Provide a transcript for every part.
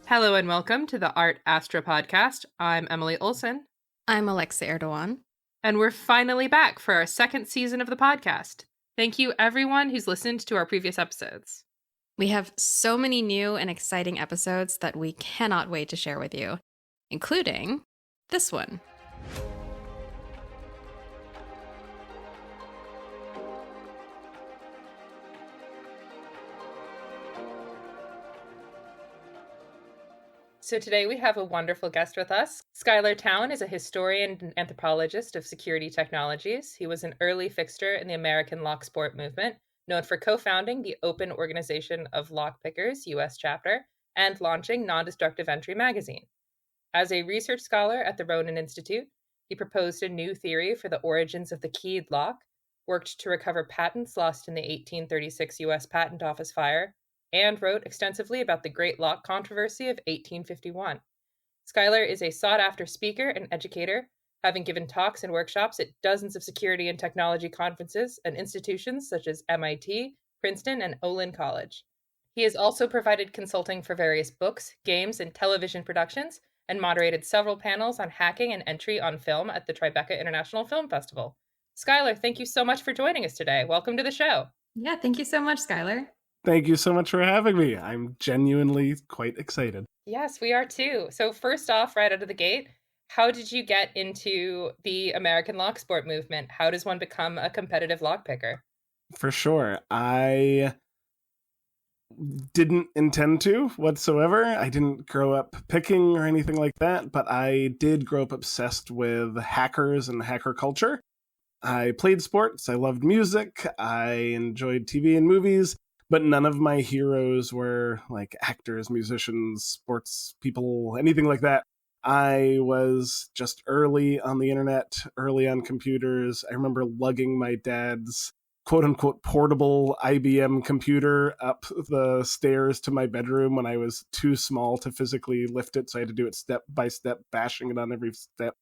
Hello and welcome to the Art Astra podcast. I'm Emily Olson. I'm Alexa Erdogan. And we're finally back for our second season of the podcast. Thank you, everyone who's listened to our previous episodes. We have so many new and exciting episodes that we cannot wait to share with you, including this one. So today we have a wonderful guest with us. Schuyler Towne is a historian and anthropologist of security technologies. He was an early fixture in the American lock sport movement, known for co-founding the Open Organization of Lockpickers U.S. chapter and launching Non-Destructive Entry magazine. As a research scholar at the Ronin Institute, he proposed a new theory for the origins of the keyed lock, worked to recover patents lost in the 1836 U.S. Patent Office fire, and wrote extensively about the Great Lock Controversy of 1851. Schuyler is a sought-after speaker and educator, having given talks and workshops at dozens of security and technology conferences and institutions such as MIT, Princeton, and Olin College. He has also provided consulting for various books, games, and television productions, and moderated several panels on hacking and entry on film at the Tribeca International Film Festival. Schuyler, thank you so much for joining us today. Welcome to the show. Yeah, thank you so much, Schuyler. Thank you so much for having me. I'm genuinely quite excited. Yes, we are too. So first off, right out of the gate, how did you get into the American lock sport movement? How does one become a competitive lockpicker? For sure. I didn't intend to whatsoever. I didn't grow up picking or anything like that, but I did grow up obsessed with hackers and hacker culture. I played sports, I loved music, I enjoyed TV and movies, but none of my heroes were like actors, musicians, sports people, anything like that. I was just early on the internet, early on computers. I remember lugging my dad's quote-unquote portable IBM computer up the stairs to my bedroom when I was too small to physically lift it, so I had to do it step by step, bashing it on every step.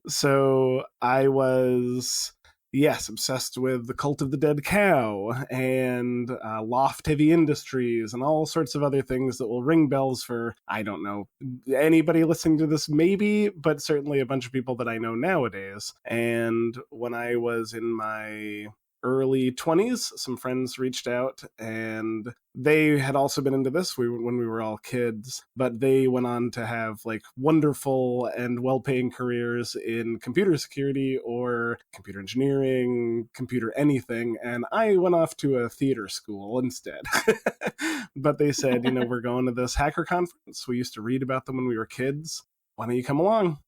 So I was, yes, obsessed with the Cult of the Dead Cow and Loft Heavy Industries and all sorts of other things that will ring bells for, I don't know, anybody listening to this maybe, but certainly a bunch of people that I know nowadays. And when I was in my early 20s, some friends reached out and they had also been into this when we were all kids, but they went on to have like wonderful and well-paying careers in computer security or computer engineering, computer anything, and I went off to a theater school instead. But they said, we're going to this hacker conference. We used to read about them when we were kids. Why don't you come along?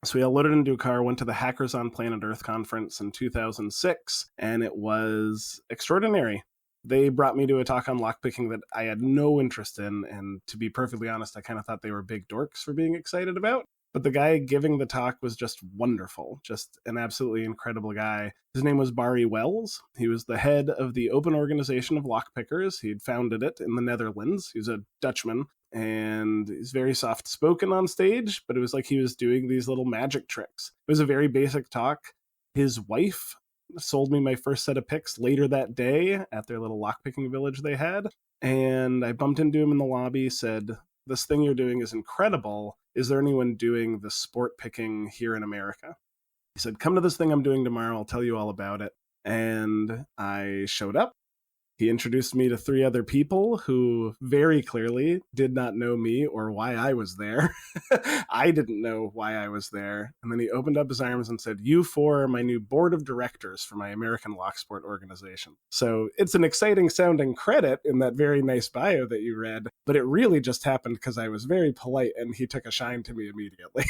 So we all loaded into a car, went to the Hackers on Planet Earth conference in 2006, and it was extraordinary. They brought me to a talk on lockpicking that I had no interest in, and to be perfectly honest, I kind of thought they were big dorks for being excited about. But the guy giving the talk was just wonderful, just an absolutely incredible guy. His name was Barry Wells. He was the head of the Open Organization of Lockpickers. He'd founded it in the Netherlands. He was a Dutchman. And he's very soft-spoken on stage, but it was like he was doing these little magic tricks. It was a very basic talk. His wife sold me my first set of picks later that day at their little lockpicking village they had, and I bumped into him in the lobby, said, "This thing you're doing is incredible. Is there anyone doing the sport picking here in America?" He said, "Come to this thing I'm doing tomorrow. I'll tell you all about it." And I showed up. He introduced me to 3 other people who very clearly did not know me or why I was there. I didn't know why I was there. And then he opened up his arms and said, "You 4 are my new board of directors for my American Lock Sport organization." So it's an exciting sounding credit in that very nice bio that you read, but it really just happened because I was very polite and he took a shine to me immediately.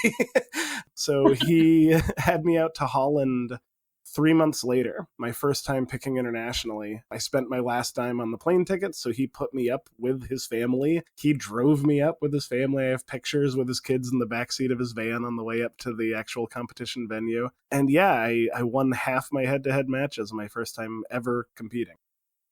So he had me out to Holland 3 months later, my first time picking internationally. I spent my last dime on the plane tickets, so he put me up with his family. He drove me up with his family. I have pictures with his kids in the backseat of his van on the way up to the actual competition venue. And yeah, I won half my head-to-head matches my first time ever competing.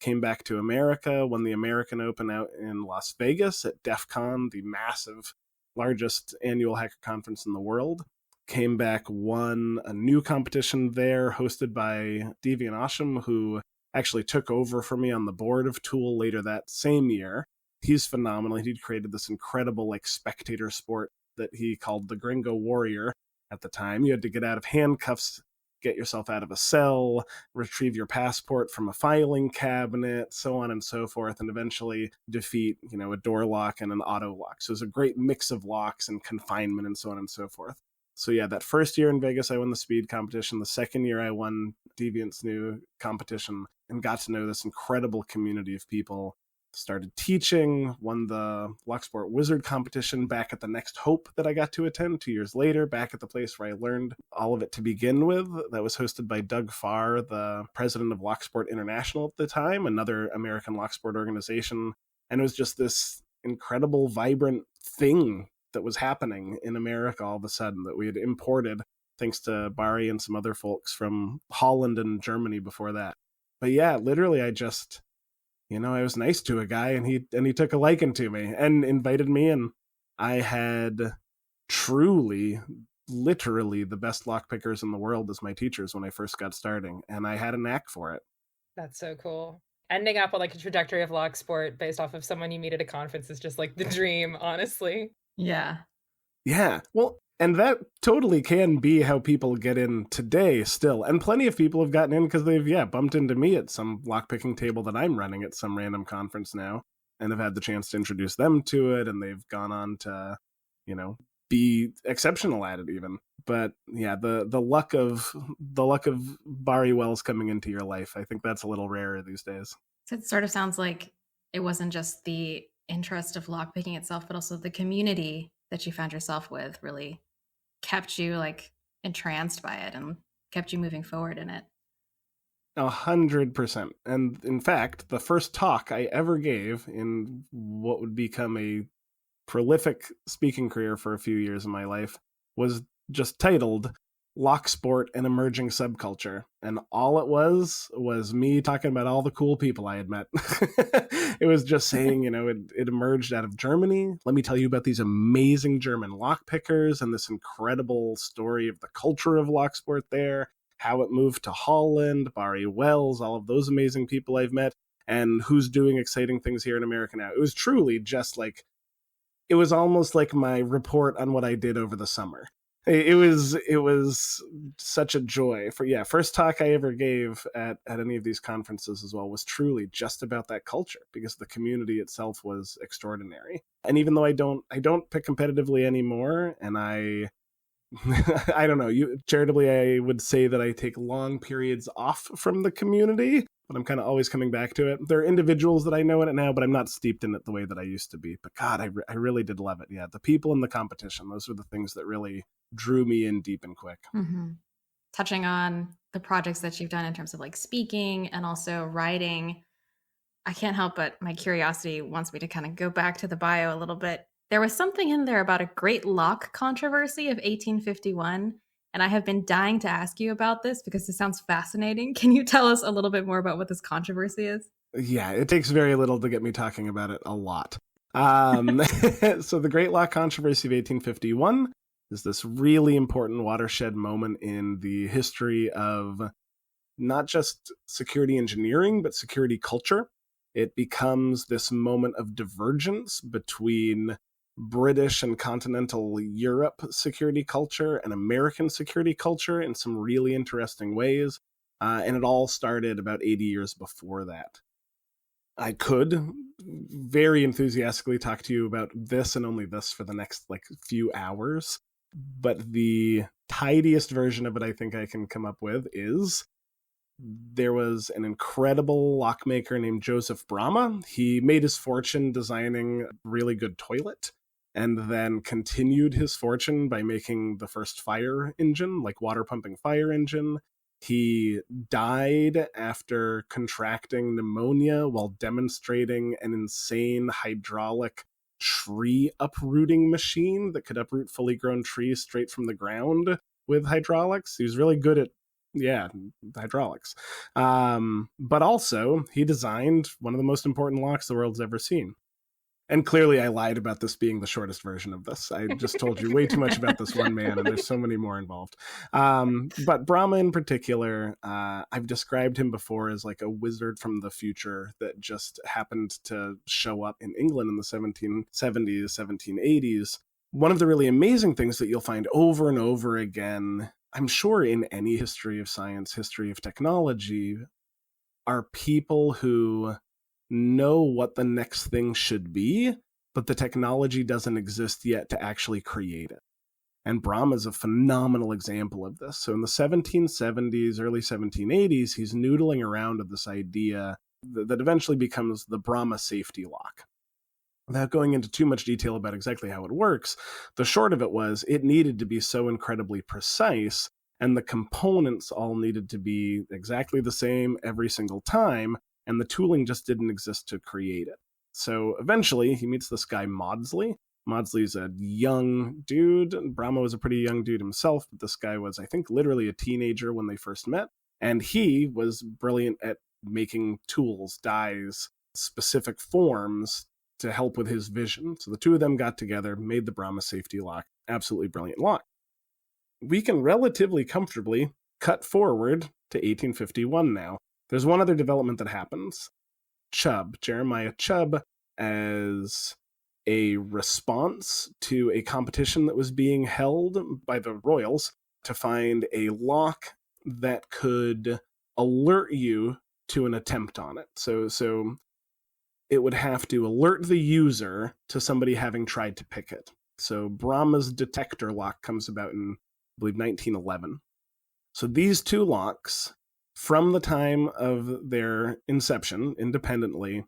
Came back to America, won the American Open out in Las Vegas at DEF CON, the massive, largest annual hacker conference in the world. Came back, won a new competition there hosted by Deviant Asham, who actually took over for me on the board of Tool later that same year. He's phenomenal. He created this incredible like spectator sport that he called the Gringo Warrior at the time. You had to get out of handcuffs, get yourself out of a cell, retrieve your passport from a filing cabinet, so on and so forth, and eventually defeat, a door lock and an auto lock. So it was a great mix of locks and confinement and so on and so forth. So yeah, that first year in Vegas, I won the speed competition. The second year, I won Deviant's new competition and got to know this incredible community of people. Started teaching, won the Locksport Wizard competition back at the Next Hope that I got to attend 2 years later, back at the place where I learned all of it to begin with. That was hosted by Doug Farr, the president of Locksport International at the time, another American Locksport organization. And it was just this incredible, vibrant thing that was happening in America all of a sudden that we had imported, thanks to Barry and some other folks from Holland and Germany before that. But yeah, literally I just... I was nice to a guy and he took a liking to me and invited me, and I had truly, literally the best lockpickers in the world as my teachers when I first got starting, and I had a knack for it. That's so cool. Ending up on like a trajectory of lock sport based off of someone you meet at a conference is just like the dream, honestly. Yeah. Yeah. Well, and that totally can be how people get in today still. And plenty of people have gotten in because they've, bumped into me at some lockpicking table that I'm running at some random conference now and have had the chance to introduce them to it. And they've gone on to, be exceptional at it even. But yeah, the luck of Barry Wells coming into your life, I think that's a little rarer these days. So it sort of sounds like it wasn't just the interest of lockpicking itself, but also the community that you found yourself with really kept you like entranced by it and kept you moving forward in it. 100%. And in fact, the first talk I ever gave in what would become a prolific speaking career for a few years in my life was just titled Locksport and Emerging Subculture. And all it was me talking about all the cool people I had met. It was just saying, it emerged out of Germany. Let me tell you about these amazing German lockpickers and this incredible story of the culture of Locksport there, how it moved to Holland, Barry Wells, all of those amazing people I've met, and who's doing exciting things here in America now. It was truly just like, it was almost like my report on what I did over the summer. It was such a joy. First talk I ever gave at any of these conferences as well was truly just about that culture, because the community itself was extraordinary. And even though I don't pick competitively anymore, and I don't know, charitably I would say that I take long periods off from the community, but I'm kind of always coming back to it. There are individuals that I know in it now, but I'm not steeped in it the way that I used to be. But God, I really did love it. Yeah, the people in the competition, those were the things that really drew me in deep and quick. Mm-hmm. Touching on the projects that you've done in terms of like speaking and also writing, I can't help but my curiosity wants me to kind of go back to the bio a little bit. There was something in there about a great lock controversy of 1851. And I have been dying to ask you about this because it sounds fascinating. Can you tell us a little bit more about what this controversy is? Yeah, it takes very little to get me talking about it a lot. So the Great Lock Controversy of 1851 is this really important watershed moment in the history of not just security engineering, but security culture. It becomes this moment of divergence between British and continental Europe security culture and American security culture in some really interesting ways. And it all started about 80 years before that. I could very enthusiastically talk to you about this and only this for the next few hours. But the tidiest version of it I think I can come up with is there was an incredible lockmaker named Joseph Brahma. He made his fortune designing a really good toilet, and then continued his fortune by making the first fire engine, like water pumping fire engine. He died after contracting pneumonia while demonstrating an insane hydraulic tree uprooting machine that could uproot fully grown trees straight from the ground with hydraulics. He was really good at hydraulics. But also, he designed one of the most important locks the world's ever seen. And clearly I lied about this being the shortest version of this. I just told you way too much about this one man, and there's so many more involved. But Brahma in particular, I've described him before as like a wizard from the future that just happened to show up in England in the 1770s, 1780s. One of the really amazing things that you'll find over and over again, I'm sure in any history of science, history of technology, are people who know what the next thing should be, but the technology doesn't exist yet to actually create it. And Brahma is a phenomenal example of this. So in the 1770s, early 1780s, he's noodling around with this idea that eventually becomes the Brahma safety lock. Without going into too much detail about exactly how it works, the short of it was it needed to be so incredibly precise, and the components all needed to be exactly the same every single time, and the tooling just didn't exist to create it. So eventually, he meets this guy, Maudsley. Maudsley's a young dude. Brahma was a pretty young dude himself, but this guy was, I think, literally a teenager when they first met. And he was brilliant at making tools, dyes, specific forms to help with his vision. So the two of them got together, made the Brahma safety lock. Absolutely brilliant lock. We can relatively comfortably cut forward to 1851 now. There's one other development that happens. Jeremiah Chubb, as a response to a competition that was being held by the Royals to find a lock that could alert you to an attempt on it. So it would have to alert the user to somebody having tried to pick it. So Brahma's detector lock comes about in, I believe, 1911. So these two locks, from the time of their inception independently,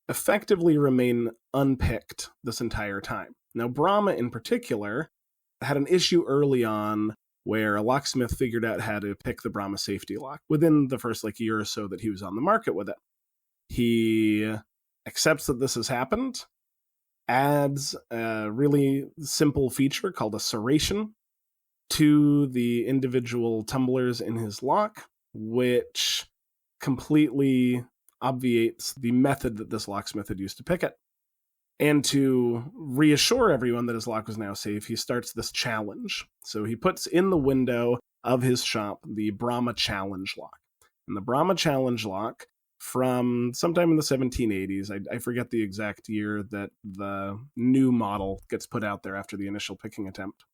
effectively remain unpicked this entire time. Now, Brahma in particular had an issue early on where a locksmith figured out how to pick the Brahma safety lock within the first year or so that he was on the market with it. He accepts that this has happened, adds a really simple feature called a serration to the individual tumblers in his lock, which completely obviates the method that this locksmith had used to pick it. And to reassure everyone that his lock was now safe, he starts this challenge. So he puts in the window of his shop the Brahma challenge lock. And the Brahma challenge lock, from sometime in the 1780s, I forget the exact year that the new model gets put out there after the initial picking attempt,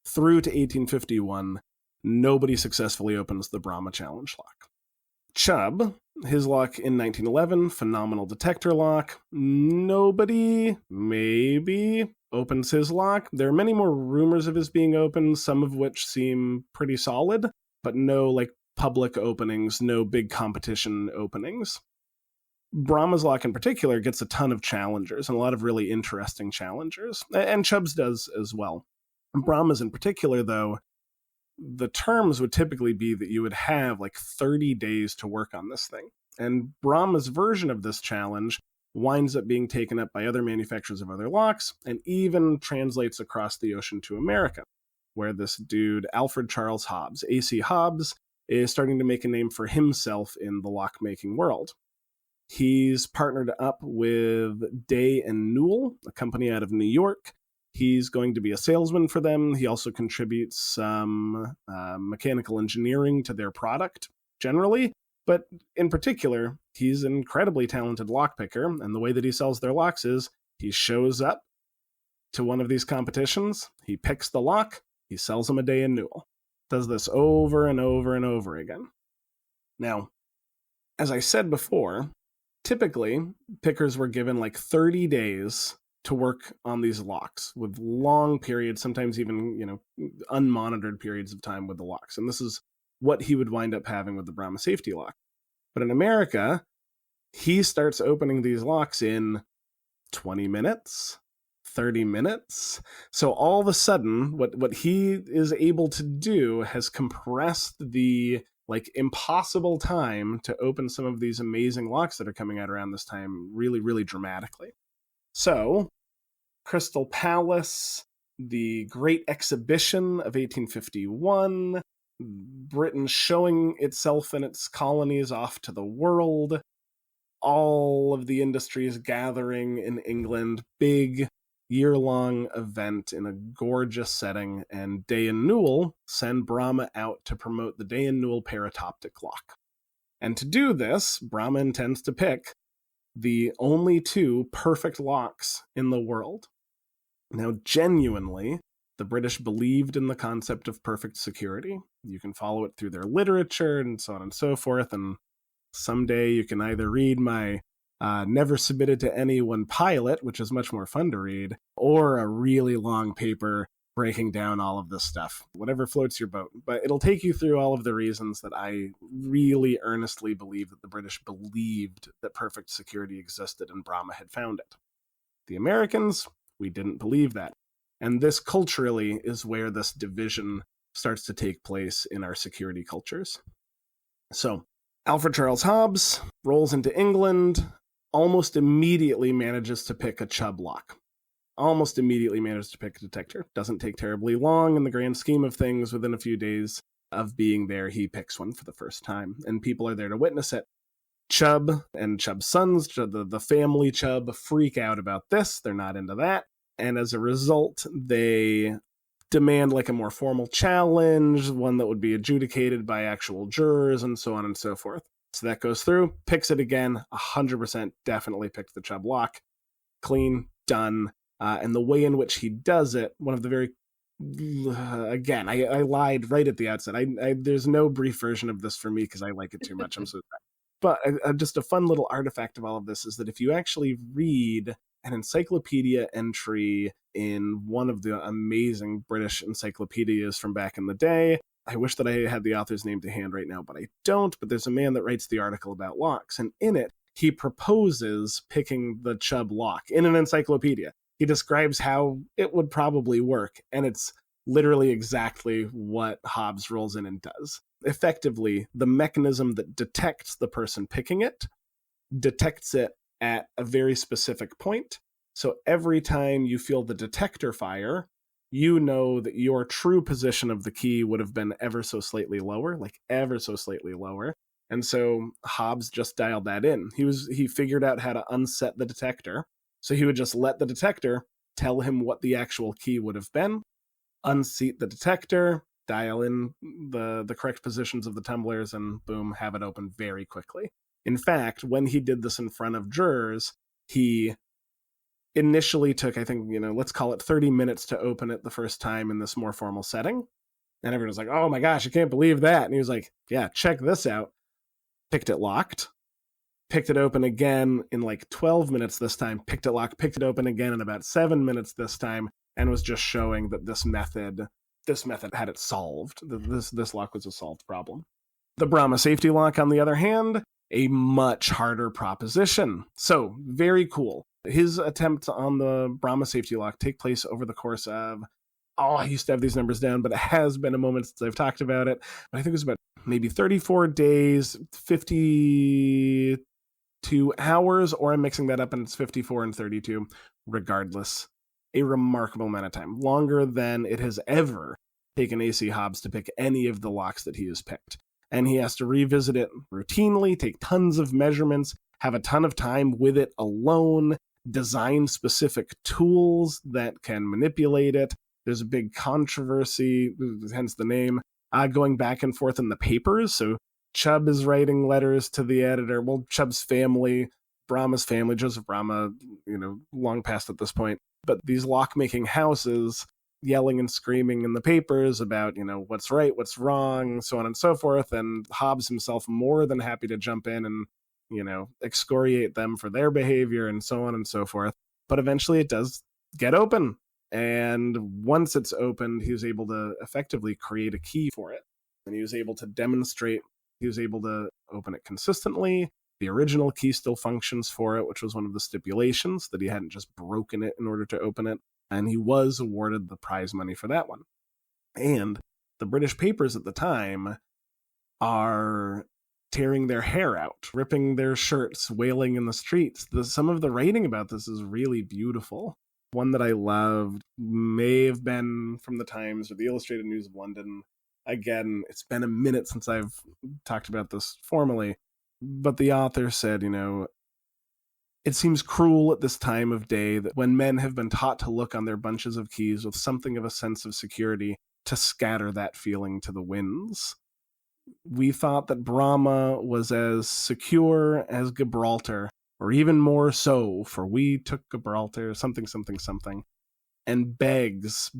through to 1851, nobody successfully opens the Brahma challenge lock. Chubb, his lock in 1911, phenomenal detector lock. Nobody, maybe, opens his lock. There are many more rumors of his being opened, some of which seem pretty solid, but no public openings, no big competition openings. Brahma's lock in particular gets a ton of challengers, and a lot of really interesting challengers, and Chubb's does as well. Brahma's in particular, though, the terms would typically be that you would have 30 days to work on this thing. And Brahma's version of this challenge winds up being taken up by other manufacturers of other locks, and even translates across the ocean to America, where this dude, Alfred Charles Hobbs, A.C. Hobbs, is starting to make a name for himself in the lock-making world. He's partnered up with Day and Newell, a company out of New York. He's going to be a salesman for them. He also contributes some mechanical engineering to their product generally, but in particular, he's an incredibly talented lockpicker, and the way that he sells their locks is he shows up to one of these competitions, he picks the lock, he sells them a Day and Newell. Does this over and over and over again. Now, as I said before, typically, pickers were given 30 days to work on these locks, with long periods, sometimes even, unmonitored periods of time with the locks. And this is what he would wind up having with the Brahma safety lock. But in America, he starts opening these locks in 20 minutes, 30 minutes. So all of a sudden, what he is able to do has compressed the impossible time to open some of these amazing locks that are coming out around this time really, really dramatically. So, Crystal Palace, the Great Exhibition of 1851, Britain showing itself and its colonies off to the world, all of the industries gathering in England, big year-long event in a gorgeous setting, and Day and Newell send Brahma out to promote the Day and Newell paratoptic lock. And to do this, Brahma intends to pick the only 2 perfect locks in the world. Now, genuinely, the British believed in the concept of perfect security. You can follow it through their literature and so on and so forth, and someday you can either read my Never Submitted to Anyone pilot, which is much more fun to read, or a really long paper breaking down all of this stuff. Whatever floats your boat. But it'll take you through all of the reasons that I really earnestly believe that the British believed that perfect security existed and Brahma had found it. The Americans, we didn't believe that. And this culturally is where this division starts to take place in our security cultures. So, Alfred Charles Hobbs rolls into England, almost immediately manages to pick a Chubb lock. Almost immediately manages to pick a detector. Doesn't take terribly long in the grand scheme of things. Within a few days of being there, he picks one for the first time, and people are there to witness it. Chubb and Chubb's sons, the family Chubb, freak out about this. They're not into that. And as a result, they demand like a more formal challenge, one that would be adjudicated by actual jurors and so on and so forth. So that goes through, picks it again, 100% definitely picked the Chubb lock. Clean, done. And the way in which he does it, one of the very, again, I lied right at the outset. There's no brief version of this for me because I like it too much. I'm so sorry. But just a fun little artifact of all of this is that if you actually read an encyclopedia entry in one of the amazing British encyclopedias from back in the day, I wish that I had the author's name to hand right now, but I don't. But there's a man that writes the article about locks, and in it, he proposes picking the Chubb lock in an encyclopedia. He describes how it would probably work, and it's literally exactly what Hobbs rolls in and does. Effectively, the mechanism that detects the person picking it detects it at a very specific point. So every time you feel the detector fire, you know that your true position of the key would have been ever so slightly lower, like ever so slightly lower. And so Hobbs just dialed that in. He figured out how to unset the detector. So he would just let the detector tell him what the actual key would have been, unseat the detector, dial in the correct positions of the tumblers, and boom, have it open very quickly. In fact, when he did this in front of jurors, he initially took, I think, let's call it 30 minutes to open it the first time in this more formal setting. And everyone was like, oh my gosh, I can't believe that. And he was like, yeah, check this out. Picked it locked, picked it open again in like 12 minutes this time, picked it locked, picked it open again in about 7 minutes this time, and was just showing that this method had it solved. This lock was a solved problem. The Brahma safety lock, on the other hand, a much harder proposition. So, very cool. His attempts on the Brahma safety lock take place over the course of, I used to have these numbers down, but it has been a moment since I've talked about it. But I think it was about maybe 34 days, 52 hours, or I'm mixing that up and it's 54 and 32. Regardless, a remarkable amount of time. Longer than it has ever taken A.C. Hobbs to pick any of the locks that he has picked. And he has to revisit it routinely, take tons of measurements, have a ton of time with it alone, design specific tools that can manipulate it. There's a big controversy, hence the name, going back and forth in the papers. So Chubb is writing letters to the editor. Well, Chubb's family, Brahma's family, Joseph Brahma, long past at this point. But these lock-making houses yelling and screaming in the papers about, what's right, what's wrong, so on and so forth. And Hobbs himself more than happy to jump in and, excoriate them for their behavior and so on and so forth. But eventually it does get open. And once it's opened, he was able to effectively create a key for it. And he was able to demonstrate, he was able to open it consistently. The original key still functions for it, which was one of the stipulations, that he hadn't just broken it in order to open it. And he was awarded the prize money for that one. And the British papers at the time are tearing their hair out, ripping their shirts, wailing in the streets. Some of the writing about this is really beautiful. One that I loved may have been from the Times or the Illustrated News of London. Again, it's been a minute since I've talked about this formally, but the author said, It seems cruel at this time of day that when men have been taught to look on their bunches of keys with something of a sense of security, to scatter that feeling to the winds. We thought that Brahma was as secure as Gibraltar, or even more so, for we took Gibraltar, something, something, something, and begs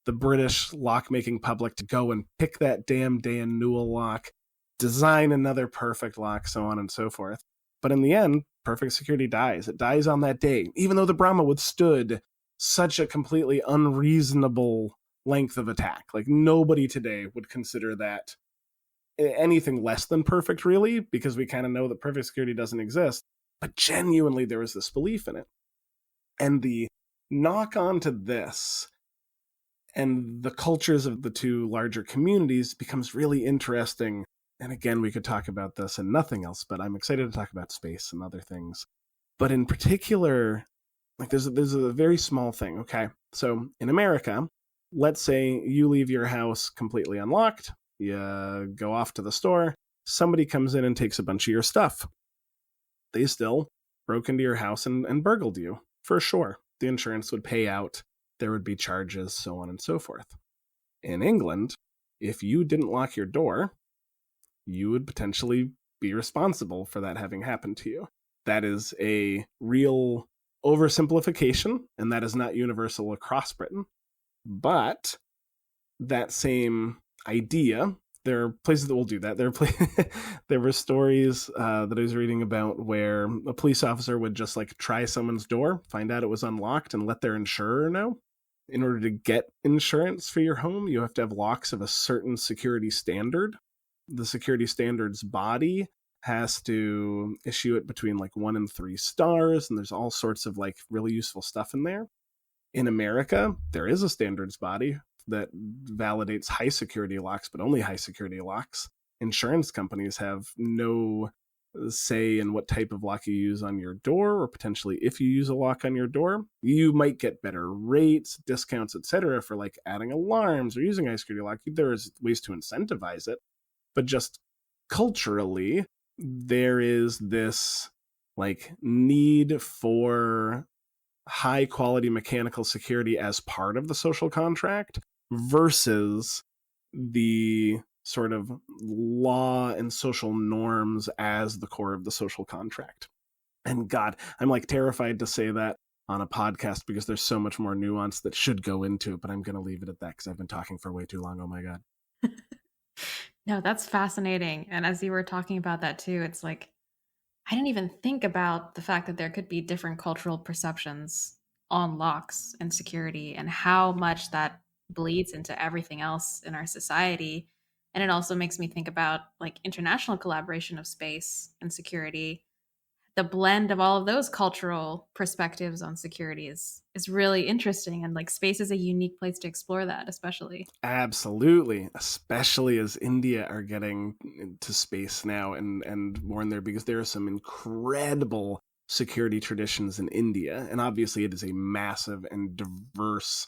the British lock-making public to go and pick that damn Dan Newell lock, design another perfect lock, so on and so forth. But in the end, perfect security dies. It dies on that day, even though the Brahma withstood such a completely unreasonable length of attack. Like, nobody today would consider that anything less than perfect, really, because we kind of know that perfect security doesn't exist. But genuinely, there was this belief in it. And the knock on to this and the cultures of the two larger communities becomes really interesting. And again, we could talk about this and nothing else, but I'm excited to talk about space and other things. But in particular, like there's a very small thing, okay? So in America, let's say you leave your house completely unlocked, you go off to the store, somebody comes in and takes a bunch of your stuff. They still broke into your house and burgled you, for sure. The insurance would pay out, there would be charges, so on and so forth. In England, if you didn't lock your door, you would potentially be responsible for that having happened to you. That is a real oversimplification, and that is not universal across Britain. But that same idea, there are places that will do that. There were stories that I was reading about where a police officer would just like try someone's door, find out it was unlocked, and let their insurer know. In order to get insurance for your home, you have to have locks of a certain security standard. The security standards body has to issue it between like 1 and 3 stars, and there's all sorts of like really useful stuff in there. In America, there is a standards body that validates high security locks, but only high security locks. Insurance companies have no say in what type of lock you use on your door, or potentially if you use a lock on your door, you might get better rates, discounts, etc. for like adding alarms or using high security lock. There's ways to incentivize it, but just culturally, there is this like need for high quality mechanical security as part of the social contract versus the sort of law and social norms as the core of the social contract. And God, I'm like terrified to say that on a podcast because there's so much more nuance that should go into it, but I'm going to leave it at that because I've been talking for way too long. Oh my God. No, that's fascinating. And as you were talking about that too, it's like, I didn't even think about the fact that there could be different cultural perceptions on locks and security and how much that bleeds into everything else in our society. And it also makes me think about like international collaboration of space and security. The blend of all of those cultural perspectives on security is really interesting, and like space is a unique place to explore that, especially. Absolutely, especially as India are getting into space now and more in there, because there are some incredible security traditions in India, and obviously it is a massive and diverse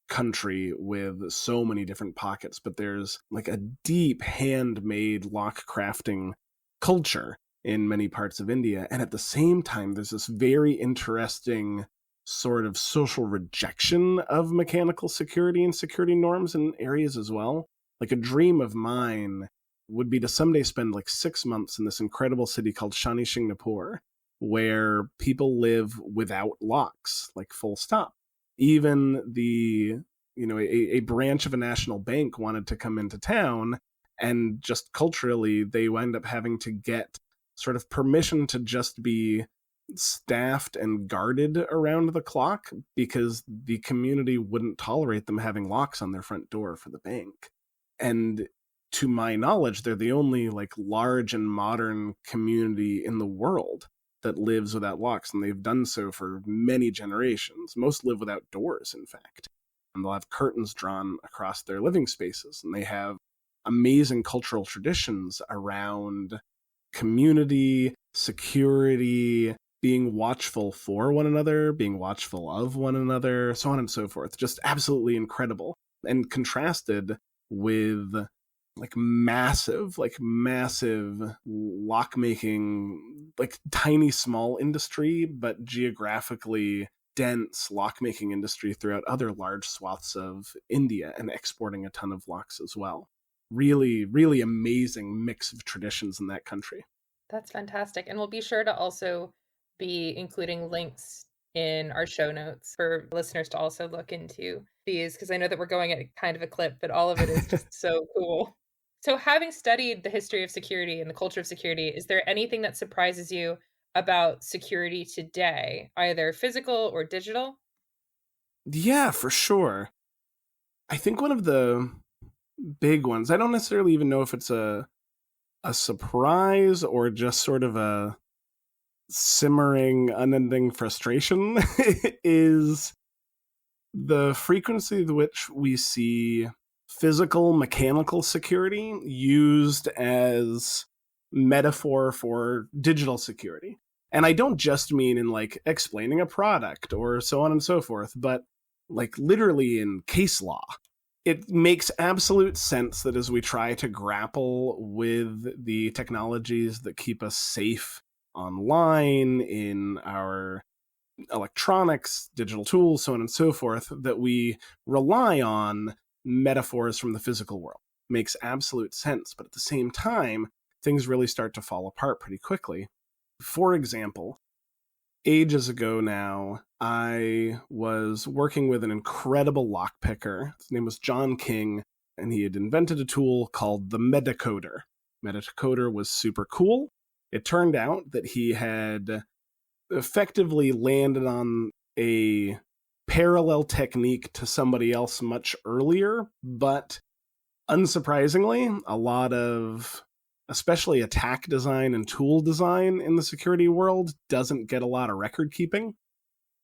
country with so many different pockets, but there's like a deep handmade lock crafting culture in many parts of India. And at the same time, there's this very interesting sort of social rejection of mechanical security and security norms in areas as well. Like a dream of mine would be to someday spend like 6 months in this incredible city called Shani Shingnapur, where people live without locks, like full stop. Even a branch of a national bank wanted to come into town, and just culturally, they wind up having to get sort of permission to just be staffed and guarded around the clock because the community wouldn't tolerate them having locks on their front door for the bank. And to my knowledge, they're the only like large and modern community in the world that lives without locks, and they've done so for many generations. Most live without doors, in fact. And they'll have curtains drawn across their living spaces, and they have amazing cultural traditions around community, security, being watchful for one another, being watchful of one another, so on and so forth. Just absolutely incredible. And contrasted with massive lock-making, like tiny small industry, but geographically dense lock-making industry throughout other large swaths of India and exporting a ton of locks as well. Really, really amazing mix of traditions in that country. That's fantastic. And we'll be sure to also be including links in our show notes for listeners to also look into these, because I know that we're going at kind of a clip, but all of it is just so cool. So, having studied the history of security and the culture of security, is there anything that surprises you about security today, either physical or digital? Yeah, for sure. I think one of the big ones, I don't necessarily even know if it's a surprise or just sort of a simmering, unending frustration, is the frequency with which we see physical, mechanical security used as metaphor for digital security. And I don't just mean in like explaining a product or so on and so forth, but like literally in case law. It makes absolute sense that as we try to grapple with the technologies that keep us safe online, in our electronics, digital tools, so on and so forth, that we rely on metaphors from the physical world. Makes absolute sense, but at the same time, things really start to fall apart pretty quickly. For example, ages ago now, I was working with an incredible lockpicker. His name was John King, and he had invented a tool called the Metacoder. Metacoder was super cool. It turned out that he had effectively landed on a parallel technique to somebody else much earlier, but unsurprisingly, a lot of especially attack design and tool design in the security world doesn't get a lot of record keeping,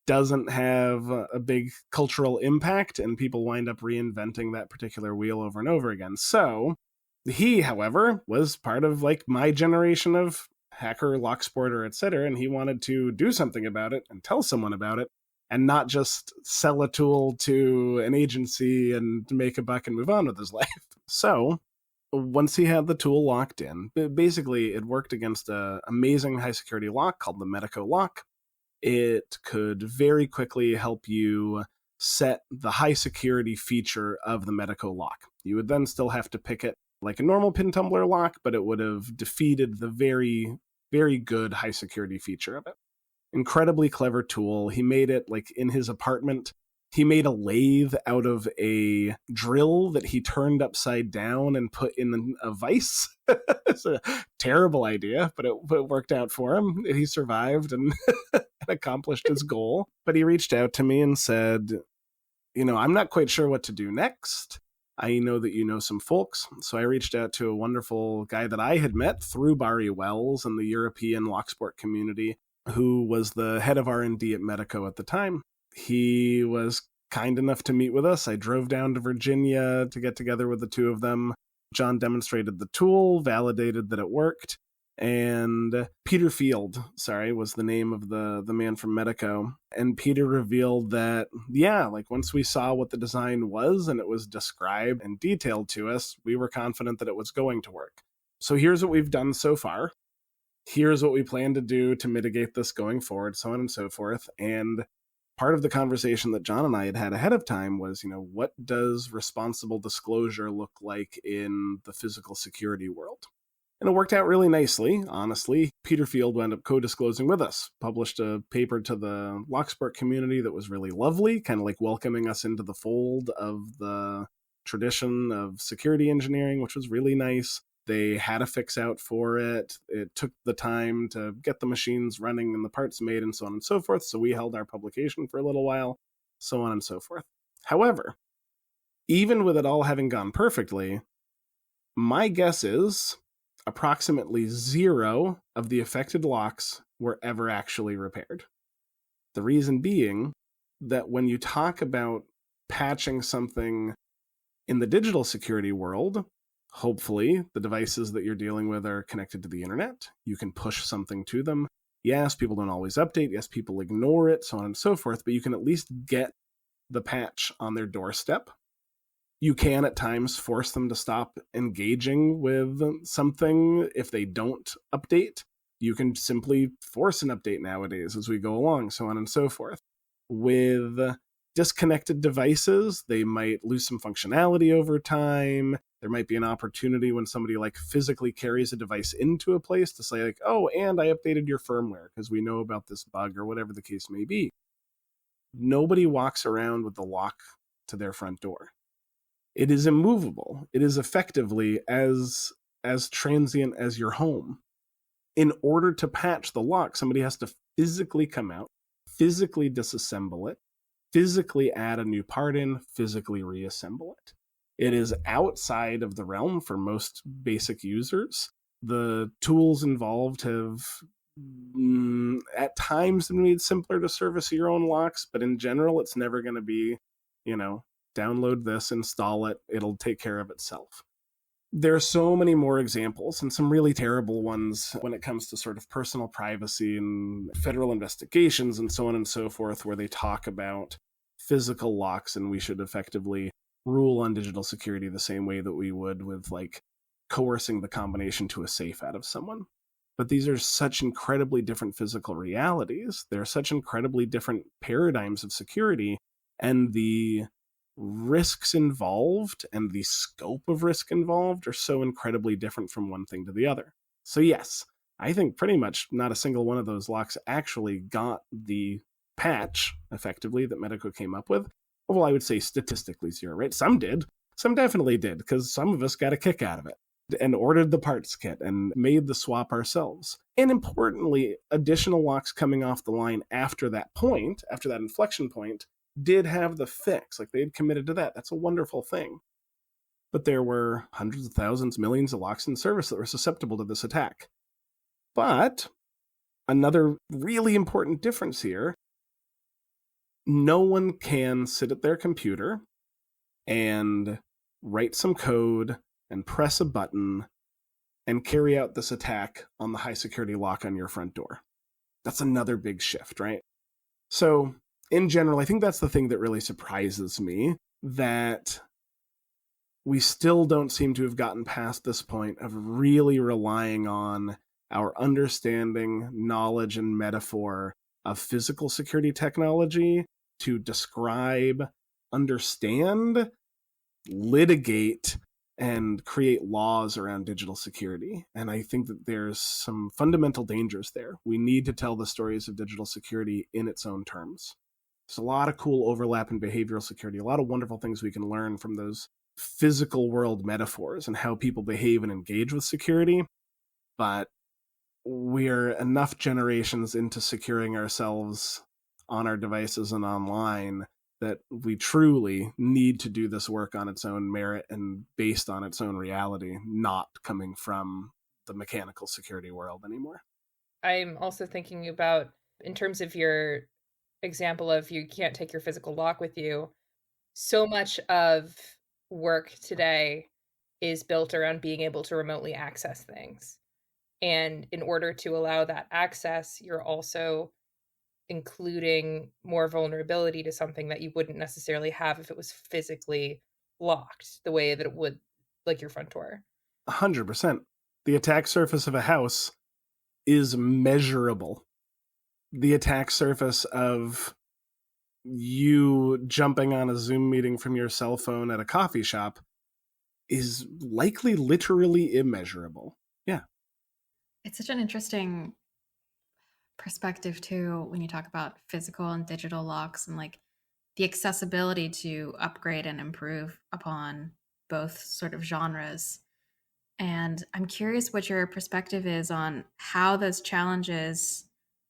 doesn't have a big cultural impact, and people wind up reinventing that particular wheel over and over again. So he, however, was part of like my generation of hacker, lock sporter, etc., and he wanted to do something about it and tell someone about it and not just sell a tool to an agency and make a buck and move on with his life. So once he had the tool locked in, basically it worked against an amazing high security lock called the Medico lock. It could very quickly help you set the high security feature of the Medico lock. You would then still have to pick it like a normal pin tumbler lock, but it would have defeated the very, very good high security feature of it. Incredibly clever tool. He made it like in his apartment. He made a lathe out of a drill that he turned upside down and put in a vise. It's a terrible idea, but it worked out for him. He survived and accomplished his goal. But he reached out to me and said, I'm not quite sure what to do next. I know that you know some folks. So I reached out to a wonderful guy that I had met through Barry Wells and the European Locksport community, who was the head of R&D at Medico at the time. He was kind enough to meet with us. I drove down to Virginia to get together with the two of them. John demonstrated the tool, validated that it worked, and Peter Field, was the name of the man from Medico. And Peter revealed that, once we saw what the design was and it was described and detailed to us, we were confident that it was going to work. So here's what we've done so far. Here's what we plan to do to mitigate this going forward, so on and so forth. And part of the conversation that John and I had ahead of time was, what does responsible disclosure look like in the physical security world? And it worked out really nicely, honestly. Peter Field wound up co-disclosing with us, published a paper to the Locksport community that was really lovely, kind of like welcoming us into the fold of the tradition of security engineering, which was really nice. They had a fix out for it. It took the time to get the machines running and the parts made and so on and so forth. So we held our publication for a little while, so on and so forth. However, even with it all having gone perfectly, my guess is approximately 0 of the affected locks were ever actually repaired. The reason being that when you talk about patching something in the digital security world, hopefully the devices that you're dealing with are connected to the internet. You can push something to them. Yes, people don't always update. Yes, people ignore it, so on and so forth, but you can at least get the patch on their doorstep. You can at times force them to stop engaging with something if they don't update. You can simply force an update nowadays as we go along, so on and so forth. With disconnected devices, they might lose some functionality over time. There might be an opportunity when somebody like physically carries a device into a place to say like, oh, and I updated your firmware because we know about this bug or whatever the case may be. Nobody walks around with the lock to their front door. It is immovable. It is effectively as transient as your home. In order to patch the lock, somebody has to physically come out, physically disassemble it, physically add a new part in, physically reassemble it. It is outside of the realm for most basic users. The tools involved have at times been made simpler to service your own locks, but in general, it's never going to be, download this, install it, it'll take care of itself. There are so many more examples and some really terrible ones when it comes to sort of personal privacy and federal investigations and so on and so forth, where they talk about physical locks and we should effectively rule on digital security the same way that we would with like coercing the combination to a safe out of someone. But these are such incredibly different physical realities. They're such incredibly different paradigms of security, and the risks involved and the scope of risk involved are so incredibly different from one thing to the other. So yes, I think pretty much not a single one of those locks actually got the patch, effectively, that Medico came up with. Well, I would say statistically zero, right? Some did. Some definitely did, because some of us got a kick out of it and ordered the parts kit and made the swap ourselves. And importantly, additional locks coming off the line after that point, after that inflection point, did have the fix. Like, they had committed to that. That's a wonderful thing. But there were hundreds of thousands, millions of locks in service that were susceptible to this attack. But another really important difference here, no one can sit at their computer and write some code and press a button and carry out this attack on the high security lock on your front door. That's another big shift, right? So in general, I think that's the thing that really surprises me, that we still don't seem to have gotten past this point of really relying on our understanding, knowledge, and metaphor of physical security technology to describe, understand, litigate, and create laws around digital security. And I think that there's some fundamental dangers there. We need to tell the stories of digital security in its own terms. There's a lot of cool overlap in behavioral security, a lot of wonderful things we can learn from those physical world metaphors and how people behave and engage with security. But we're enough generations into securing ourselves on our devices and online that we truly need to do this work on its own merit and based on its own reality, not coming from the mechanical security world anymore. I'm also thinking about, in terms of your example of you can't take your physical lock with you, so much of work today is built around being able to remotely access things. And in order to allow that access, you're also including more vulnerability to something that you wouldn't necessarily have if it was physically locked the way that it would, like your front door. 100%. The attack surface of a house is measurable. The attack surface of you jumping on a Zoom meeting from your cell phone at a coffee shop is likely literally immeasurable. Yeah. It's such an interesting perspective too when you talk about physical and digital locks and like the accessibility to upgrade and improve upon both sort of genres. And I'm curious what your perspective is on how those challenges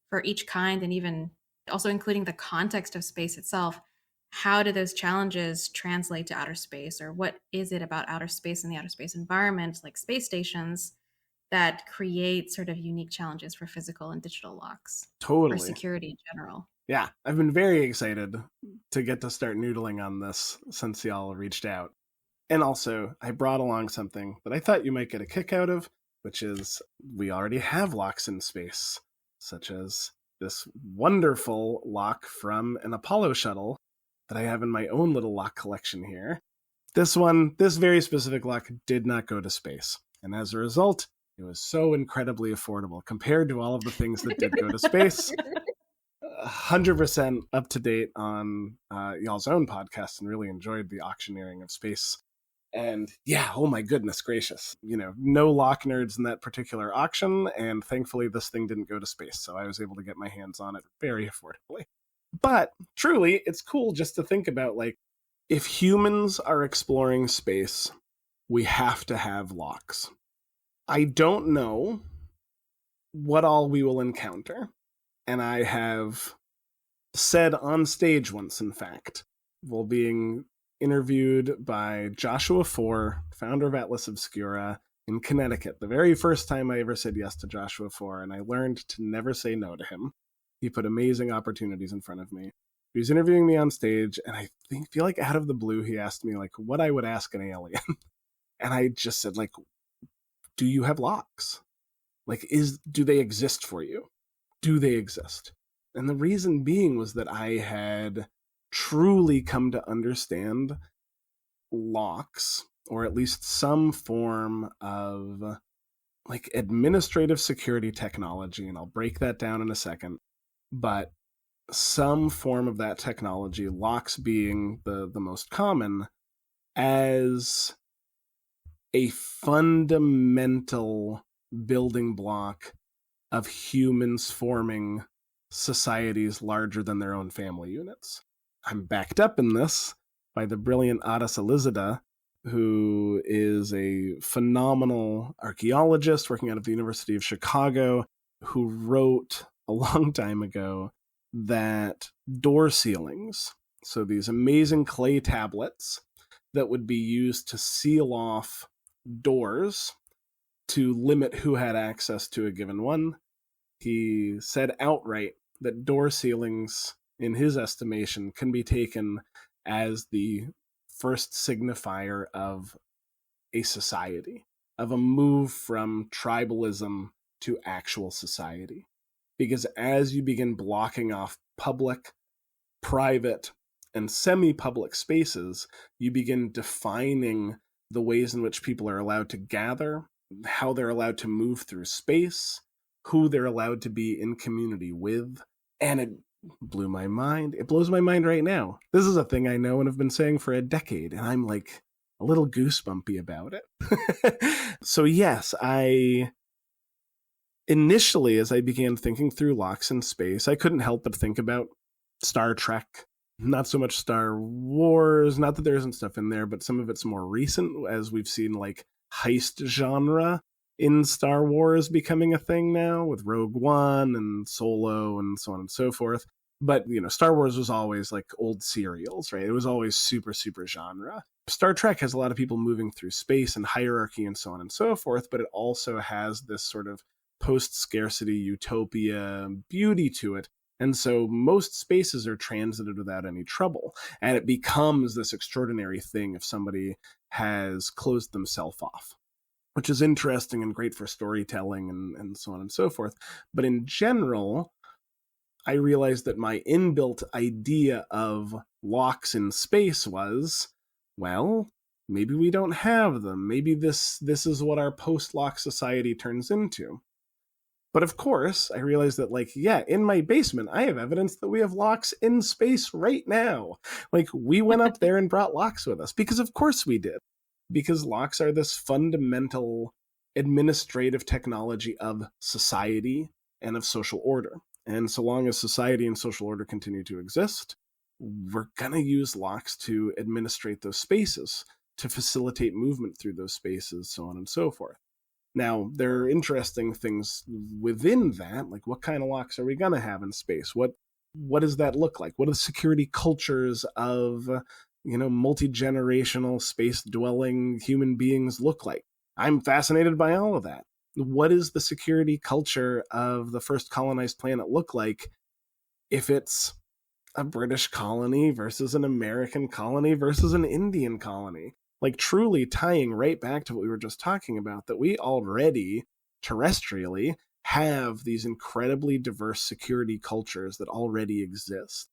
for each kind, and even also including the context of space itself, how do those challenges translate to outer space? Or what is it about outer space and the outer space environment, like space stations, that create sort of unique challenges for physical and digital locks or Totally. security in general? Yeah, I've been very excited to get to start noodling on this since y'all reached out. And also, I brought along something that I thought you might get a kick out of, which is we already have locks in space, such as this wonderful lock from an Apollo shuttle that I have in my own little lock collection here. This very specific lock did not go to space. And as a result, it was so incredibly affordable compared to all of the things that did go to space. 100% up to date on y'all's own podcast and really enjoyed the auctioneering of space. And yeah, oh my goodness gracious. No lock nerds in that particular auction. And thankfully, this thing didn't go to space. So I was able to get my hands on it very affordably. But truly, it's cool just to think about, like, if humans are exploring space, we have to have locks. I don't know what all we will encounter. And I have said on stage once, in fact, while being interviewed by Joshua Four, founder of Atlas Obscura in Connecticut, the very first time I ever said yes to Joshua Four, and I learned to never say no to him. He put amazing opportunities in front of me. He was interviewing me on stage, and I feel like out of the blue, he asked me, like, what I would ask an alien. And I just said, like, do you have locks? Like, do they exist for you? Do they exist? And the reason being was that I had truly come to understand locks, or at least some form of, like, administrative security technology, and I'll break that down in a second, but some form of that technology, locks being the most common, as a fundamental building block of humans forming societies larger than their own family units. I'm backed up in this by the brilliant Adas Elizada, who is a phenomenal archaeologist working out of the University of Chicago, who wrote a long time ago that door ceilings, so these amazing clay tablets that would be used to seal off doors to limit who had access to a given one. He said outright that door ceilings, in his estimation, can be taken as the first signifier of a society, of a move from tribalism to actual society. Because as you begin blocking off public, private, and semi-public spaces, you begin defining the ways in which people are allowed to gather, how they're allowed to move through space, who they're allowed to be in community with. And it blew my mind. It blows my mind right now. This is a thing I know and have been saying for a decade, and I'm like a little goosebumpy about it. So yes, initially, as I began thinking through locks in space, I couldn't help but think about Star Trek. Not so much Star Wars, not that there isn't stuff in there, but some of it's more recent, as we've seen, like, heist genre in Star Wars becoming a thing now, with Rogue One and Solo and so on and so forth. But, Star Wars was always like old serials, right? It was always super, super genre. Star Trek has a lot of people moving through space and hierarchy and so on and so forth, but it also has this sort of post-scarcity utopia beauty to it. And so most spaces are transited without any trouble. And it becomes this extraordinary thing if somebody has closed themselves off, which is interesting and great for storytelling and so on and so forth. But in general, I realized that my inbuilt idea of locks in space was, well, maybe we don't have them. Maybe this is what our post-lock society turns into. But of course, I realized that, like, yeah, in my basement, I have evidence that we have locks in space right now. Like, we went up there and brought locks with us, because of course we did. Because locks are this fundamental administrative technology of society and of social order. And so long as society and social order continue to exist, we're going to use locks to administrate those spaces, to facilitate movement through those spaces, so on and so forth. Now, there are interesting things within that, like what kind of locks are we going to have in space? What does that look like? What are the security cultures of, multi-generational space-dwelling human beings look like? I'm fascinated by all of that. What does the security culture of the first colonized planet look like if it's a British colony versus an American colony versus an Indian colony? Like, truly tying right back to what we were just talking about, that we already, terrestrially, have these incredibly diverse security cultures that already exist.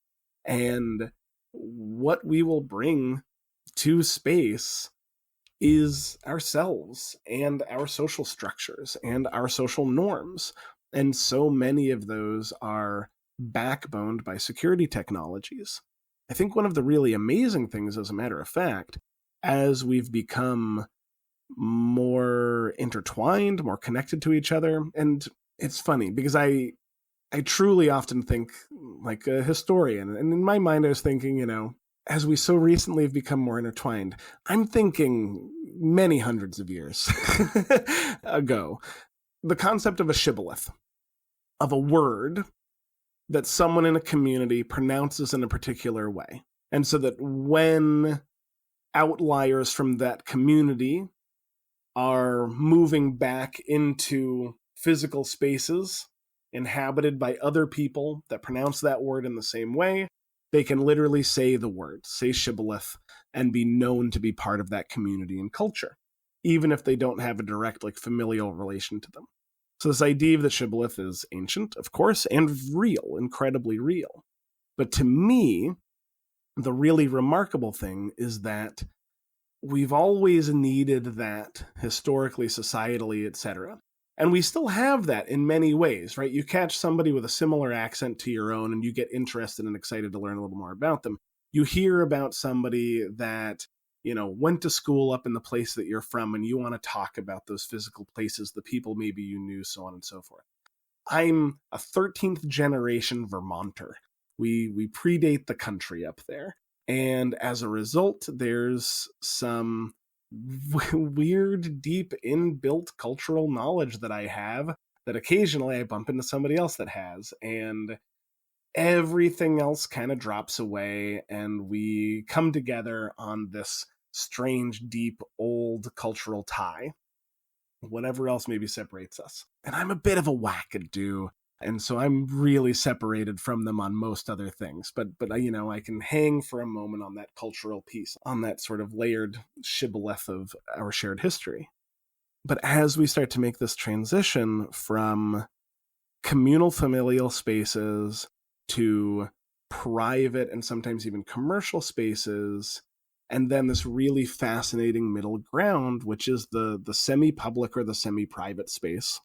And what we will bring to space is ourselves and our social structures and our social norms. And so many of those are backboned by security technologies. I think one of the really amazing things, as a matter of fact, as we've become more intertwined, more connected to each other, and it's funny because I truly often think like a historian, and in my mind I was thinking, as we so recently have become more intertwined, I'm thinking many hundreds of years ago, the concept of a shibboleth, of a word that someone in a community pronounces in a particular way. And so that when outliers from that community are moving back into physical spaces inhabited by other people that pronounce that word in the same way, they can literally say the word, say shibboleth, and be known to be part of that community and culture, even if they don't have a direct, familial relation to them. So this idea of the shibboleth is ancient, of course, and real, incredibly real. But to me, the really remarkable thing is that we've always needed that historically, societally, etc. And we still have that in many ways, right? You catch somebody with a similar accent to your own and you get interested and excited to learn a little more about them. You hear about somebody that, went to school up in the place that you're from and you want to talk about those physical places, the people maybe you knew, so on and so forth. I'm a 13th generation Vermonter. We predate the country up there. And as a result, there's some weird, deep, inbuilt cultural knowledge that I have that occasionally I bump into somebody else that has. And everything else kind of drops away, and we come together on this strange, deep, old cultural tie. Whatever else maybe separates us. And I'm a bit of a wackadoo. And so I'm really separated from them on most other things. But I can hang for a moment on that cultural piece, on that sort of layered shibboleth of our shared history. But as we start to make this transition from communal familial spaces to private and sometimes even commercial spaces, and then this really fascinating middle ground, which is the semi-public or the semi-private space.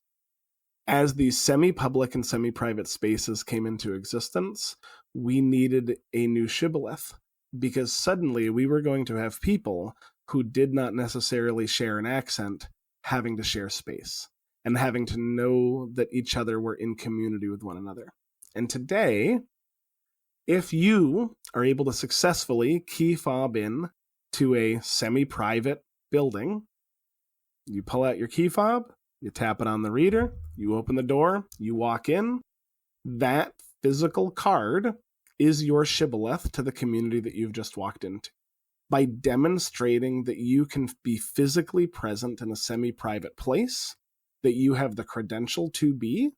As these semi-public and semi-private spaces came into existence, we needed a new shibboleth, because suddenly we were going to have people who did not necessarily share an accent having to share space and having to know that each other were in community with one another. And today, if you are able to successfully key fob in to a semi-private building, you pull out your key fob, you tap it on the reader, you open the door, you walk in, that physical card is your shibboleth to the community that you've just walked into. By demonstrating that you can be physically present in a semi-private place, that you have the credential to be,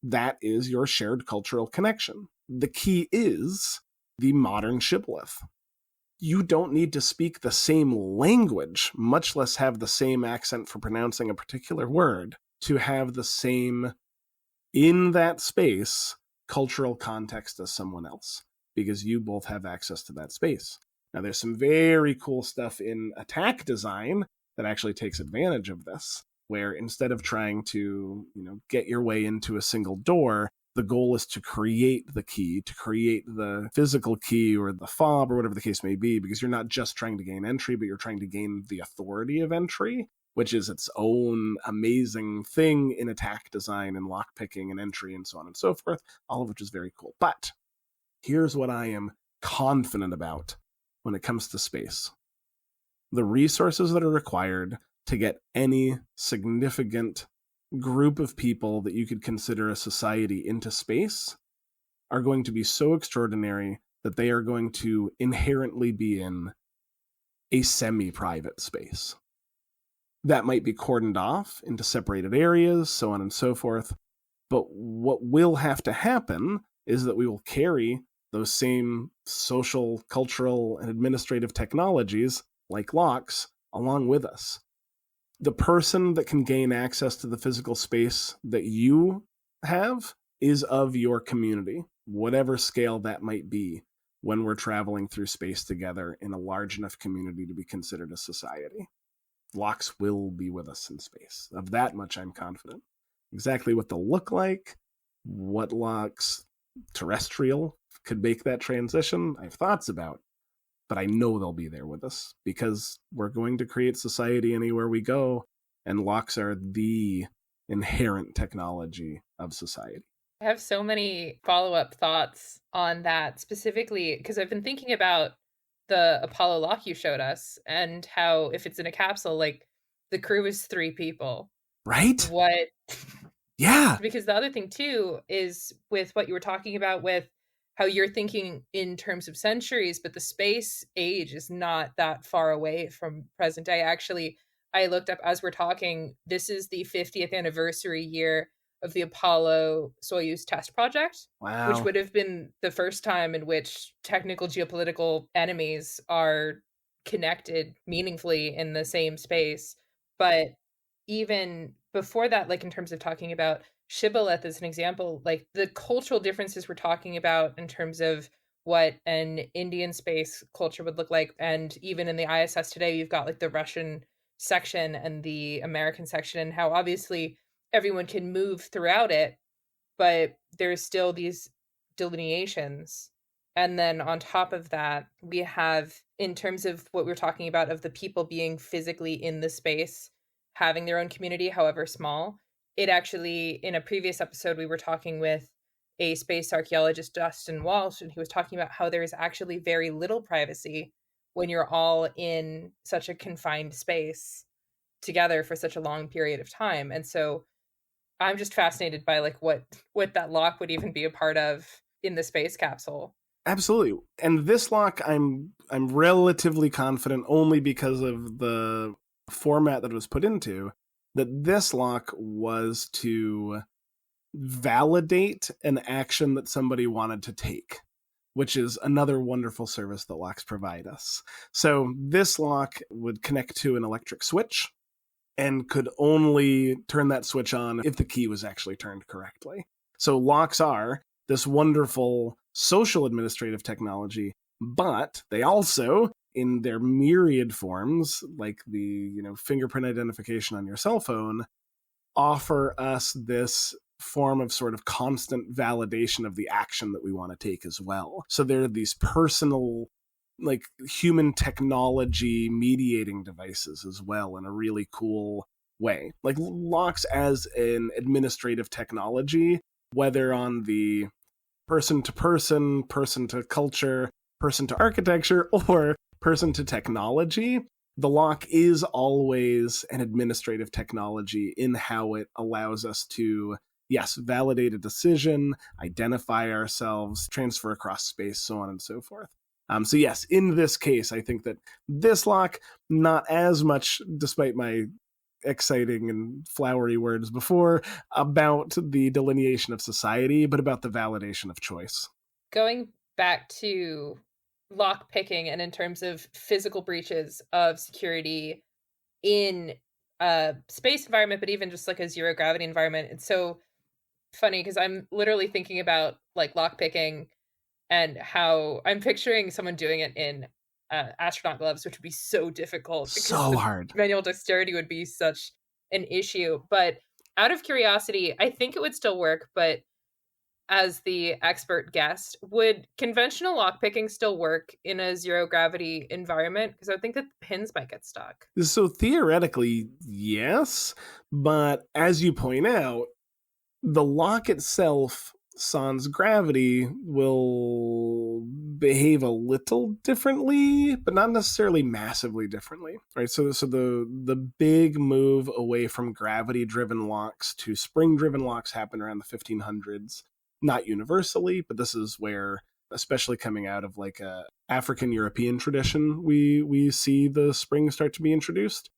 that is your shared cultural connection. The key is the modern shibboleth. You don't need to speak the same language, much less have the same accent for pronouncing a particular word, to have the same, in that space, cultural context as someone else, because you both have access to that space. Now, there's some very cool stuff in attack design that actually takes advantage of this, where instead of trying to, get your way into a single door, the goal is to create the key, to create the physical key or the fob or whatever the case may be, because you're not just trying to gain entry, but you're trying to gain the authority of entry, which is its own amazing thing in attack design and lockpicking and entry and so on and so forth, all of which is very cool. But here's what I am confident about when it comes to space. The resources that are required to get any significant group of people that you could consider a society into space are going to be so extraordinary that they are going to inherently be in a semi-private space. That might be cordoned off into separated areas, so on and so forth. But what will have to happen is that we will carry those same social, cultural, and administrative technologies, like locks, along with us. The person that can gain access to the physical space that you have is of your community, whatever scale that might be. when we're traveling through space together in a large enough community to be considered a society. Locks will be with us in space. Of that much, I'm confident. Exactly what they'll look like, what locks terrestrial could make that transition, I have thoughts about, but I know they'll be there with us because we're going to create society anywhere we go, and locks are the inherent technology of society. I have so many follow-up thoughts on that, specifically because I've been thinking about the Apollo lock you showed us and how if it's in a capsule, like the crew is 3 people. Right? What? Yeah. Because the other thing too is with what you were talking about with how you're thinking in terms of centuries, but the space age is not that far away from present day. Actually, I looked up as we're talking, this is the 50th anniversary year of the Apollo Soyuz test project, which Wow. would have been the first time in which technical geopolitical enemies are connected meaningfully in the same space. But even before that, like in terms of talking about shibboleth as an example, like the cultural differences we're talking about in terms of what an Indian space culture would look like. And even in the ISS today, you've got like the Russian section and the American section, and how obviously everyone can move throughout it, but there's still these delineations. And then on top of that, we have, in terms of what we we're talking about, of the people being physically in the space, having their own community, however small. It actually, in a previous episode, we were talking with a space archaeologist, Dustin Walsh, and he was talking about how there is actually very little privacy when you're all in such a confined space together for such a long period of time. And so I'm just fascinated by like what that lock would even be a part of in the space capsule. Absolutely. And this lock I'm relatively confident only because of the format that it was put into, that this lock was to validate an action that somebody wanted to take, which is another wonderful service that locks provide us. So this lock would connect to an electric switch and could only turn that switch on if the key was actually turned correctly. So locks are this wonderful social administrative technology, but they also, in their myriad forms, like the fingerprint identification on your cell phone, offer us this form of sort of constant validation of the action that we want to take as well. So there are these personal, like human technology mediating devices as well in a really cool way. Like locks as an administrative technology, whether on the person to person, person to culture, person to architecture, or person to technology, the lock is always an administrative technology in how it allows us to, yes, validate a decision, identify ourselves, transfer across space, so on and so forth. So yes, in this case, I think that this lock, not as much, despite my exciting and flowery words before, about the delineation of society, but about the validation of choice. Going back to lock picking and in terms of physical breaches of security in a space environment, but even just like a zero gravity environment, it's so funny because I'm literally thinking about like lock picking and how I'm picturing someone doing it in astronaut gloves, which would be so difficult because So the hard. manual dexterity would be such an issue. But out of curiosity, I think it would still work, but as the expert guest, would conventional lockpicking still work in a zero gravity environment? Because I would think that the pins might get stuck. So theoretically, yes, but as you point out, the lock itself, sans gravity, will behave a little differently, but not necessarily massively differently, right? So the big move away from gravity-driven locks to spring-driven locks happened around the 1500s. Not universally, but this is where, especially coming out of like a African European tradition, we see the spring start to be introduced.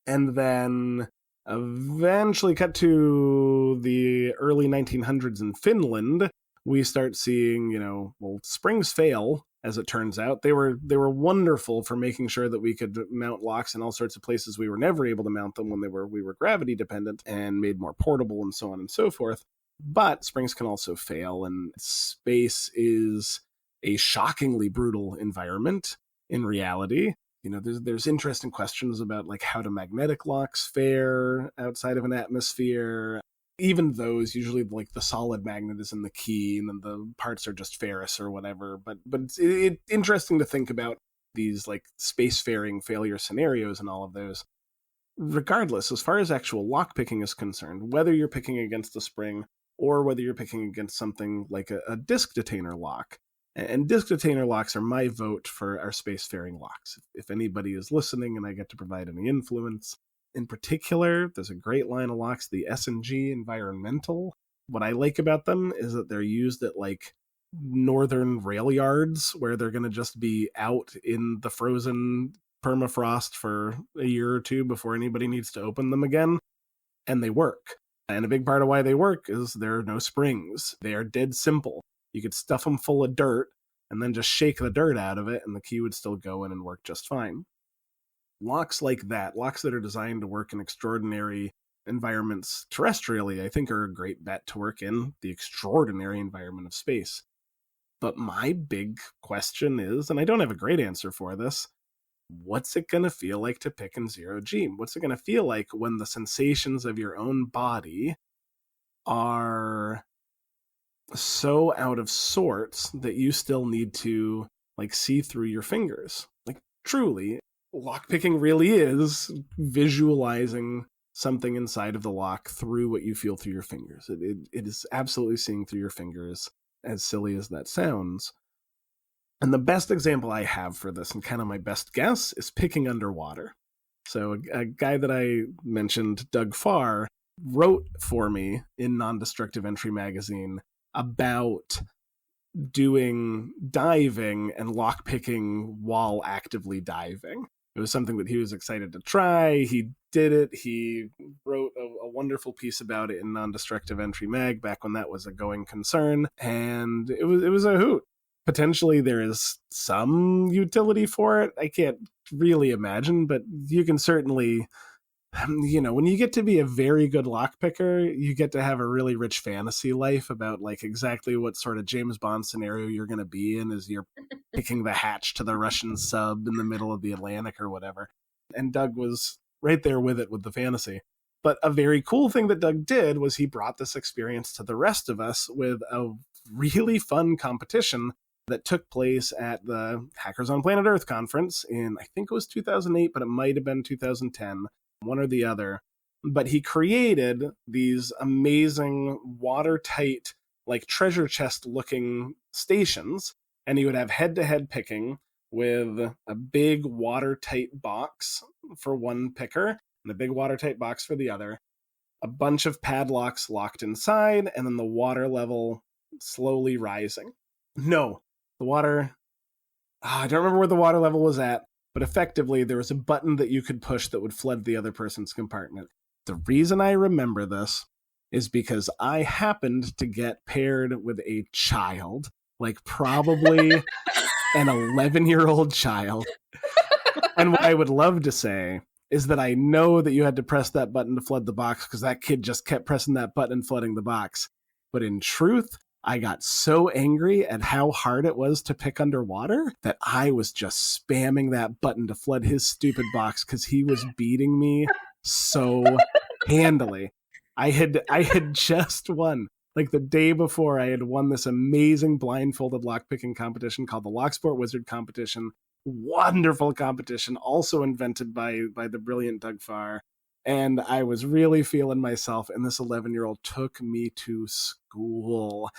And then eventually cut to the early 1900s in Finland, we start seeing, springs fail, as it turns out. They were wonderful for making sure that we could mount locks in all sorts of places we were never able to mount them when we were gravity dependent and made more portable and so on and so forth. But springs can also fail, and space is a shockingly brutal environment in reality. There's interesting questions about like how do magnetic locks fare outside of an atmosphere. Even those, usually like the solid magnet is in the key and then the parts are just ferrous or whatever. But it's interesting to think about these like spacefaring failure scenarios and all of those. Regardless, as far as actual lock picking is concerned, whether you're picking against a spring or whether you're picking against something like a disk detainer lock, and disk detainer locks are my vote for our spacefaring locks. If anybody is listening and I get to provide any influence, in particular, there's a great line of locks, the S&G Environmental. What I like about them is that they're used at like northern rail yards where they're going to just be out in the frozen permafrost for a year or two before anybody needs to open them again. And they work. And a big part of why they work is there are no springs. They are dead simple. You could stuff them full of dirt and then just shake the dirt out of it and the key would still go in and work just fine. Locks like that, locks that are designed to work in extraordinary environments terrestrially, I think are a great bet to work in the extraordinary environment of space. But my big question is, and I don't have a great answer for this, what's it going to feel like to pick in 0G? What's it going to feel like when the sensations of your own body are so out of sorts that you still need to like see through your fingers? Like truly, lockpicking really is visualizing something inside of the lock through what you feel through your fingers. It is absolutely seeing through your fingers, as silly as that sounds. And the best example I have for this, and kind of my best guess, is picking underwater. So a guy that I mentioned, Doug Farr, wrote for me in Non-Destructive Entry magazine about doing diving and lockpicking while actively diving. It was something that he was excited to try. He did it. He wrote a wonderful piece about it in Non-Destructive Entry mag back when that was a going concern. And it was a hoot. Potentially there is some utility for it. I can't really imagine, but you can certainly, when you get to be a very good lockpicker, you get to have a really rich fantasy life about like exactly what sort of James Bond scenario you're going to be in as you're picking the hatch to the Russian sub in the middle of the Atlantic or whatever. And Doug was right there with it with the fantasy. But a very cool thing that Doug did was he brought this experience to the rest of us with a really fun competition that took place at the Hackers on Planet Earth conference in, I think it was 2008, but it might have been 2010, one or the other. But he created these amazing watertight, like treasure chest looking stations, and he would have head-to-head picking with a big watertight box for one picker and a big watertight box for the other, a bunch of padlocks locked inside, and then the water level slowly rising. No, the water, I don't remember where the water level was at, but effectively there was a button that you could push that would flood the other person's compartment. The reason I remember this is because I happened to get paired with a child, like probably an 11-year-old child. And what I would love to say is that I know that you had to press that button to flood the box because that kid just kept pressing that button and flooding the box. But in truth, I got so angry at how hard it was to pick underwater that I was just spamming that button to flood his stupid box because he was beating me so handily. I had just won. Like the day before, I had won this amazing blindfolded lockpicking competition called the Locksport Wizard Competition. Wonderful competition, also invented by the brilliant Doug Farr. And I was really feeling myself, and this 11-year-old took me to school.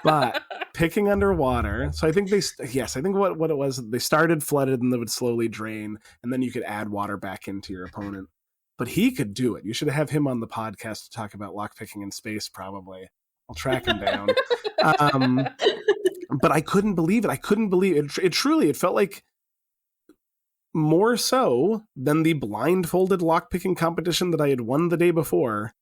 But picking underwater, so I think what it was, they started flooded and they would slowly drain, and then you could add water back into your opponent. But he could do it. You should have him on the podcast to talk about lockpicking in space, probably. I'll track him down. But I couldn't believe it. It truly, it felt like more so than the blindfolded lockpicking competition that I had won the day before.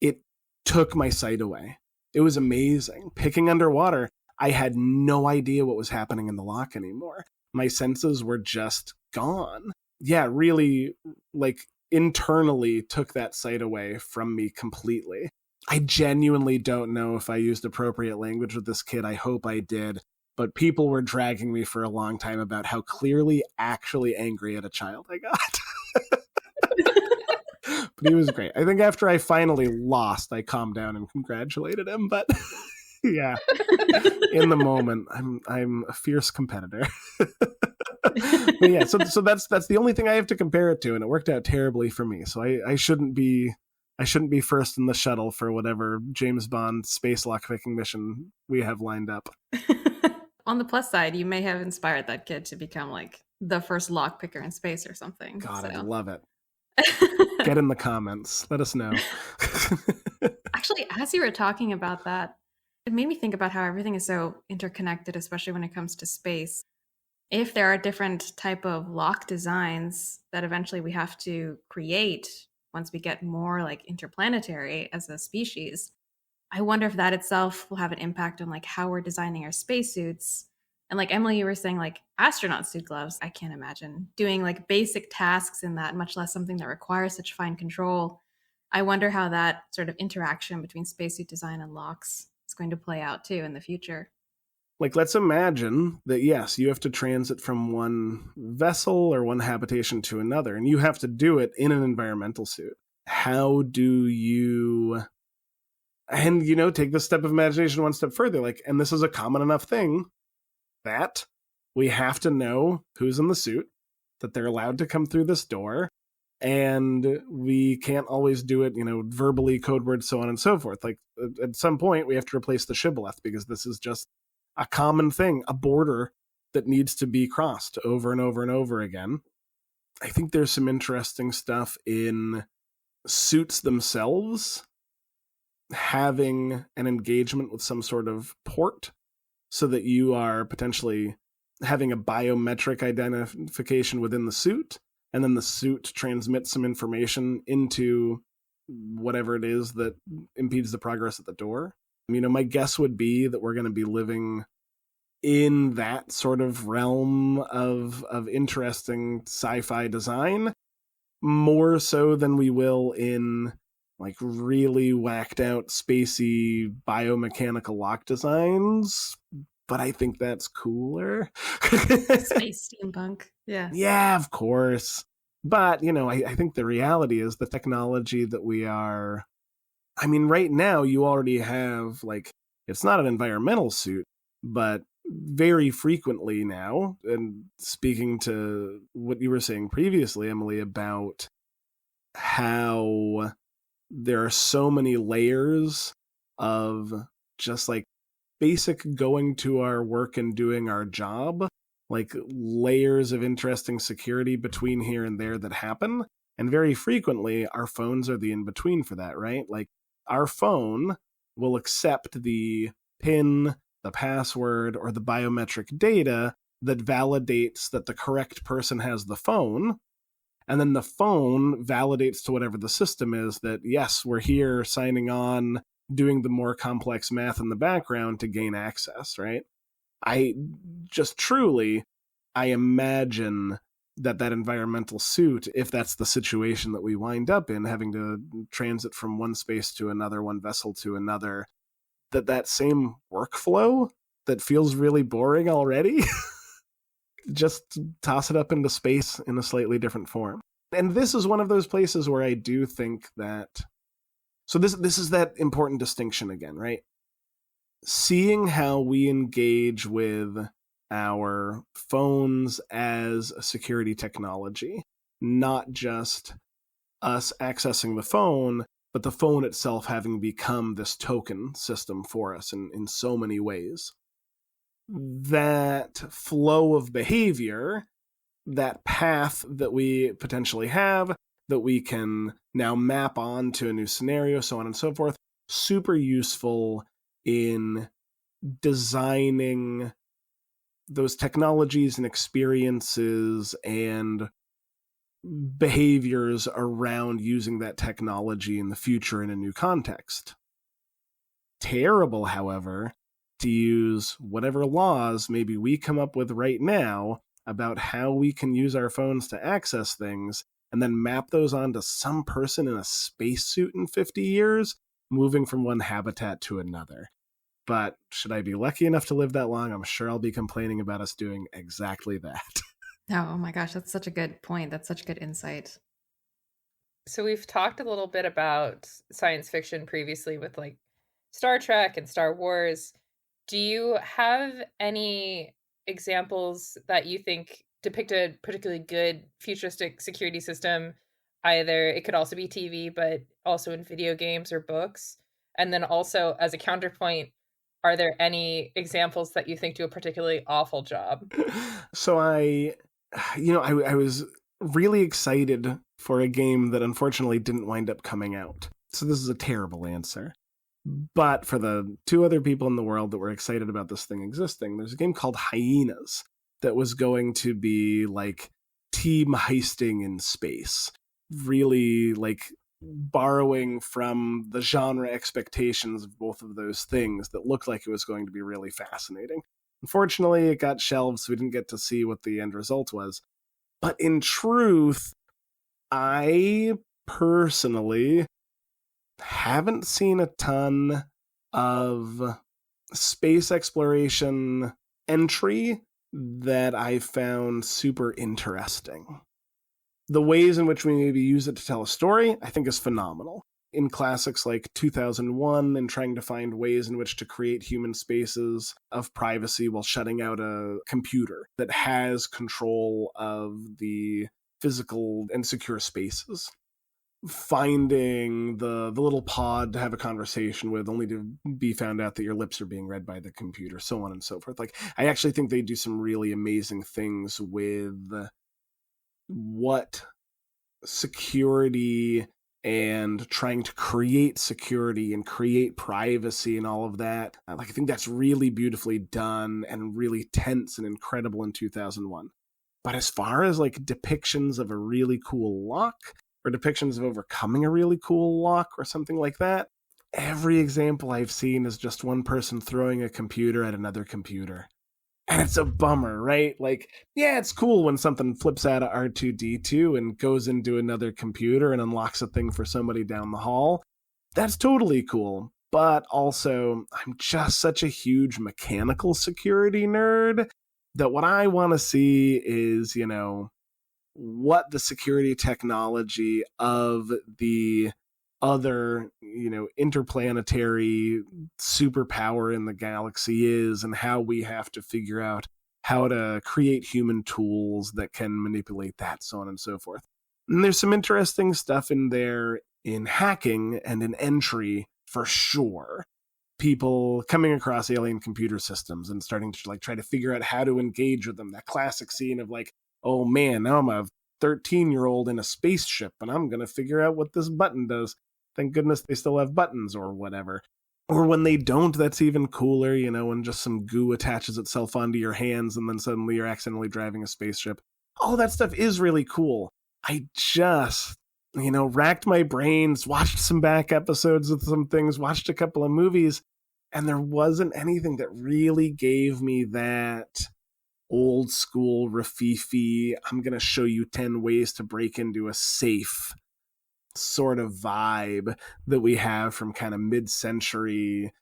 It took my sight away. It was amazing. Picking underwater, I had no idea what was happening in the lock anymore. My senses were just gone. Yeah, really, like, internally took that sight away from me completely. I genuinely don't know if I used appropriate language with this kid. I hope I did. But people were dragging me for a long time about how clearly actually angry at a child I got. But he was great. I think after I finally lost, I calmed down and congratulated him. But yeah, in the moment, I'm a fierce competitor. But yeah, so that's the only thing I have to compare it to, and it worked out terribly for me. So I shouldn't be first in the shuttle for whatever James Bond space lockpicking mission we have lined up. On the plus side, you may have inspired that kid to become like the first lockpicker in space or something. God, so. I'd love it. Get in the comments. Let us know. Actually, as you were talking about that, it made me think about how everything is so interconnected, especially when it comes to space. If there are different type of lock designs that eventually we have to create once we get more like interplanetary as a species, I wonder if that itself will have an impact on like how we're designing our spacesuits. And like Emily, you were saying like astronaut suit gloves. I can't imagine doing like basic tasks in that, much less something that requires such fine control. I wonder how that sort of interaction between spacesuit design and locks is going to play out too in the future. Like, let's imagine that, yes, you have to transit from one vessel or one habitation to another, and you have to do it in an environmental suit. How do you... And, take the step of imagination one step further. Like, and this is a common enough thing that we have to know who's in the suit, that they're allowed to come through this door, and we can't always do it, verbally, code words, so on and so forth. Like, at some point, we have to replace the shibboleth because this is just a common thing, a border that needs to be crossed over and over and over again. I think there's some interesting stuff in suits themselves having an engagement with some sort of port so that you are potentially having a biometric identification within the suit, and then the suit transmits some information into whatever it is that impedes the progress at the door. My guess would be that we're going to be living in that sort of realm of interesting sci-fi design, more so than we will in like really whacked out spacey biomechanical lock designs. But I think that's cooler. Space steampunk. Yeah. Yeah, of course. But, I think the reality is the technology that we are... right now you already have, like, it's not an environmental suit, but very frequently now, and speaking to what you were saying previously, Emily, about how there are so many layers of just like basic going to our work and doing our job, like layers of interesting security between here and there that happen. And very frequently, our phones are the in-between for that, right? Like, our phone will accept the PIN, the password, or the biometric data that validates that the correct person has the phone. And then the phone validates to whatever the system is that, yes, we're here signing on, doing the more complex math in the background to gain access, right? I imagine that environmental suit, if that's the situation that we wind up in, having to transit from one space to another, one vessel to another, that same workflow that feels really boring already, just toss it up into space in a slightly different form. And this is one of those places where I do think that... So this is that important distinction again, right? Seeing how we engage with our phones as a security technology, not just us accessing the phone, but the phone itself having become this token system for us in so many ways. That flow of behavior, that path that we potentially have, that we can now map on to a new scenario, so on and so forth, super useful in designing those technologies and experiences and behaviors around using that technology in the future in a new context. Terrible, however, to use whatever laws maybe we come up with right now about how we can use our phones to access things and then map those onto some person in a spacesuit in 50 years moving from one habitat to another. But should I be lucky enough to live that long, I'm sure I'll be complaining about us doing exactly that. Oh my gosh, that's such a good point. That's such good insight. So we've talked a little bit about science fiction previously with like Star Trek and Star Wars. Do you have any examples that you think depict a particularly good futuristic security system? Either it could also be TV, but also in video games or books. And then also, as a counterpoint, are there any examples that you think do a particularly awful job? So I was really excited for a game that unfortunately didn't wind up coming out. So this is a terrible answer. But for the two other people in the world that were excited about this thing existing, there's a game called Hyenas that was going to be like team heisting in space. Really like borrowing from the genre expectations of both of those things that looked like it was going to be really fascinating. Unfortunately, it got shelved, so we didn't get to see what the end result was. But in truth, I personally haven't seen a ton of space exploration entry that I found super interesting. The ways in which we maybe use it to tell a story, I think, is phenomenal. In classics like 2001 and trying to find ways in which to create human spaces of privacy while shutting out a computer that has control of the physical and secure spaces. Finding the little pod to have a conversation with, only to be found out that your lips are being read by the computer, so on and so forth. Like, I actually think they do some really amazing things with what security and trying to create security and create privacy and all of that. Like, I think that's really beautifully done and really tense and incredible in 2001. But as far as like depictions of a really cool lock or depictions of overcoming a really cool lock or something like that, every example I've seen is just one person throwing a computer at another computer. And it's a bummer, right? Like, yeah, it's cool when something flips out of R2-D2 and goes into another computer and unlocks a thing for somebody down the hall. That's totally cool. But also, I'm just such a huge mechanical security nerd that what I want to see is, what the security technology of the other, interplanetary superpower in the galaxy is, and how we have to figure out how to create human tools that can manipulate that, so on and so forth. And there's some interesting stuff in there in hacking and in entry for sure. People coming across alien computer systems and starting to like try to figure out how to engage with them. That classic scene of like, oh man, now I'm a 13-year-old in a spaceship and I'm going to figure out what this button does. Thank goodness they still have buttons or whatever. Or when they don't, that's even cooler, when just some goo attaches itself onto your hands and then suddenly you're accidentally driving a spaceship. All that stuff is really cool. I just, racked my brains, watched some back episodes of some things, watched a couple of movies, and there wasn't anything that really gave me that old school Rafifi, I'm going to show you 10 ways to break into a safe sort of vibe that we have from kind of mid-century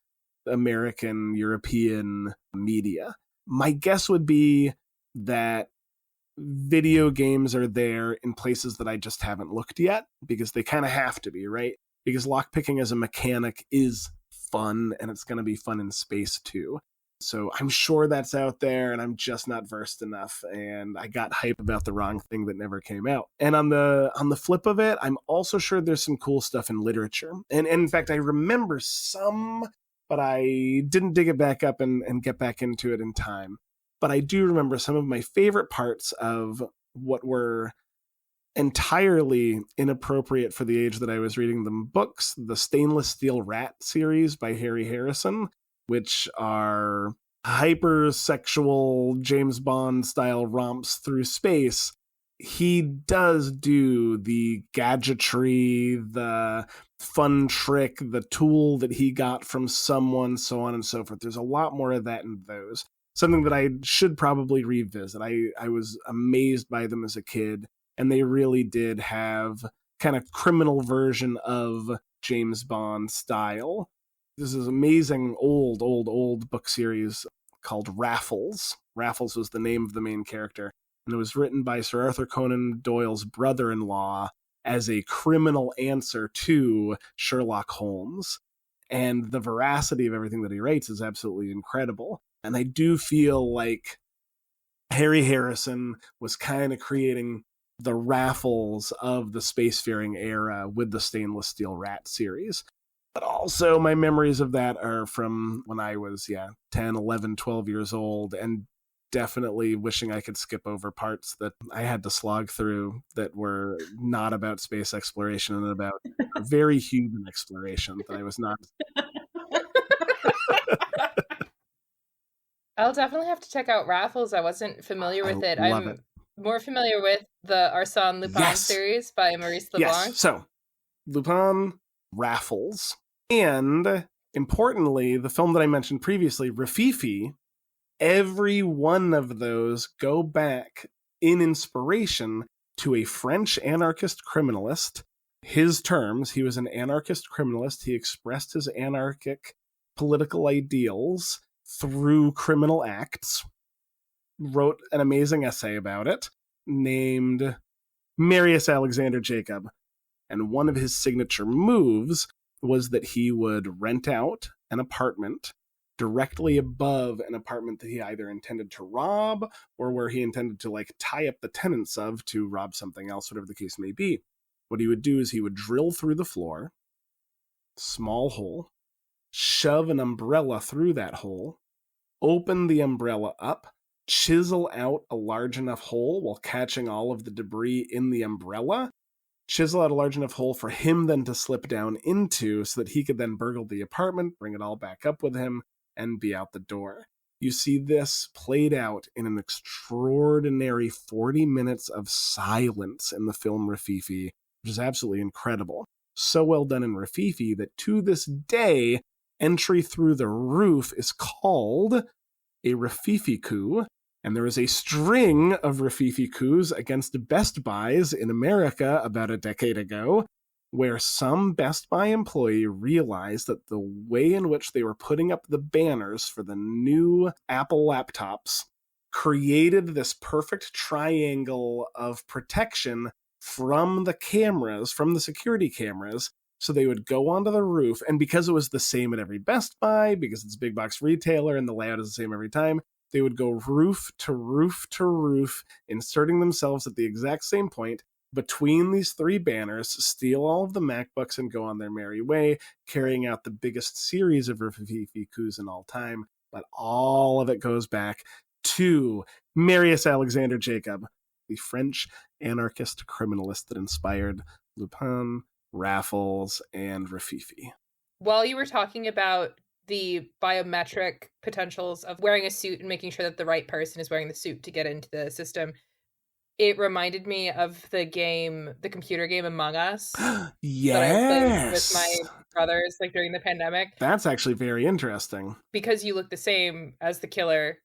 American, European media. My guess would be that video games are there in places that I just haven't looked yet, because they kind of have to be, right? Because lockpicking as a mechanic is fun, and it's going to be fun in space too. So I'm sure that's out there, and I'm just not versed enough, and I got hype about the wrong thing that never came out. And on the flip of it, I'm also sure there's some cool stuff in literature. And in fact, I remember some, but I didn't dig it back up and get back into it in time. But I do remember some of my favorite parts of what were entirely inappropriate for the age that I was reading them books, the Stainless Steel Rat series by Harry Harrison, which are hypersexual James Bond style romps through space. He does do the gadgetry, the fun trick, the tool that he got from someone, so on and so forth. There's a lot more of that in those. Something that I should probably revisit. I was amazed by them as a kid, and they really did have kind of criminal version of James Bond style. This is amazing old book series called Raffles. Raffles was the name of the main character, and it was written by Sir Arthur Conan Doyle's brother-in-law as a criminal answer to Sherlock Holmes. And the veracity of everything that he writes is absolutely incredible. And I do feel like Harry Harrison was kind of creating the Raffles of the spacefaring era with the Stainless Steel Rat series. But also my memories of that are from when I was, 10, 11, 12 years old, and definitely wishing I could skip over parts that I had to slog through that were not about space exploration and about very human exploration that I was not. I'll definitely have to check out Raffles. I wasn't familiar with it. Love I'm it. more familiar with the Arsène Lupin series by Maurice LeBlanc. Yes, so Lupin, Raffles, and importantly, the film that I mentioned previously, Rififi, every one of those go back in inspiration to a French anarchist criminalist. His terms, he was an anarchist criminalist. He expressed his anarchic political ideals through criminal acts, wrote an amazing essay about it, named Marius Alexander Jacob. And one of his signature moves was that he would rent out an apartment directly above an apartment that he either intended to rob or where he intended to tie up the tenants of to rob something else, whatever the case may be. What he would do is he would drill through the floor, small hole, shove an umbrella through that hole, open the umbrella up, chisel out a large enough hole while catching all of the debris in the umbrella, chisel out a large enough hole for him then to slip down into so that he could then burgle the apartment, bring it all back up with him, and be out the door. You see this played out in an extraordinary 40 minutes of silence in the film Rififi, which is absolutely incredible. So well done in Rififi that to this day, entry through the roof is called a Rififi coup, and there is a string of Rififi coups against Best Buys in America about a decade ago, where some Best Buy employee realized that the way in which they were putting up the banners for the new Apple laptops created this perfect triangle of protection from the cameras, from the security cameras. So they would go onto the roof, and because it was the same at every Best Buy, because it's a big box retailer and the layout is the same every time, they would go roof to roof to roof, inserting themselves at the exact same point between these three banners, steal all of the MacBooks and go on their merry way, carrying out the biggest series of Rififi coups in all time. But all of it goes back to Marius Alexander Jacob, the French anarchist criminalist that inspired Lupin, Raffles, and Rififi. While you were talking about the biometric potentials of wearing a suit and making sure that the right person is wearing the suit to get into the system, it reminded me of the computer game Among Us. Yes. That I played with my brothers during the pandemic. That's actually very interesting. Because you look the same as the killer,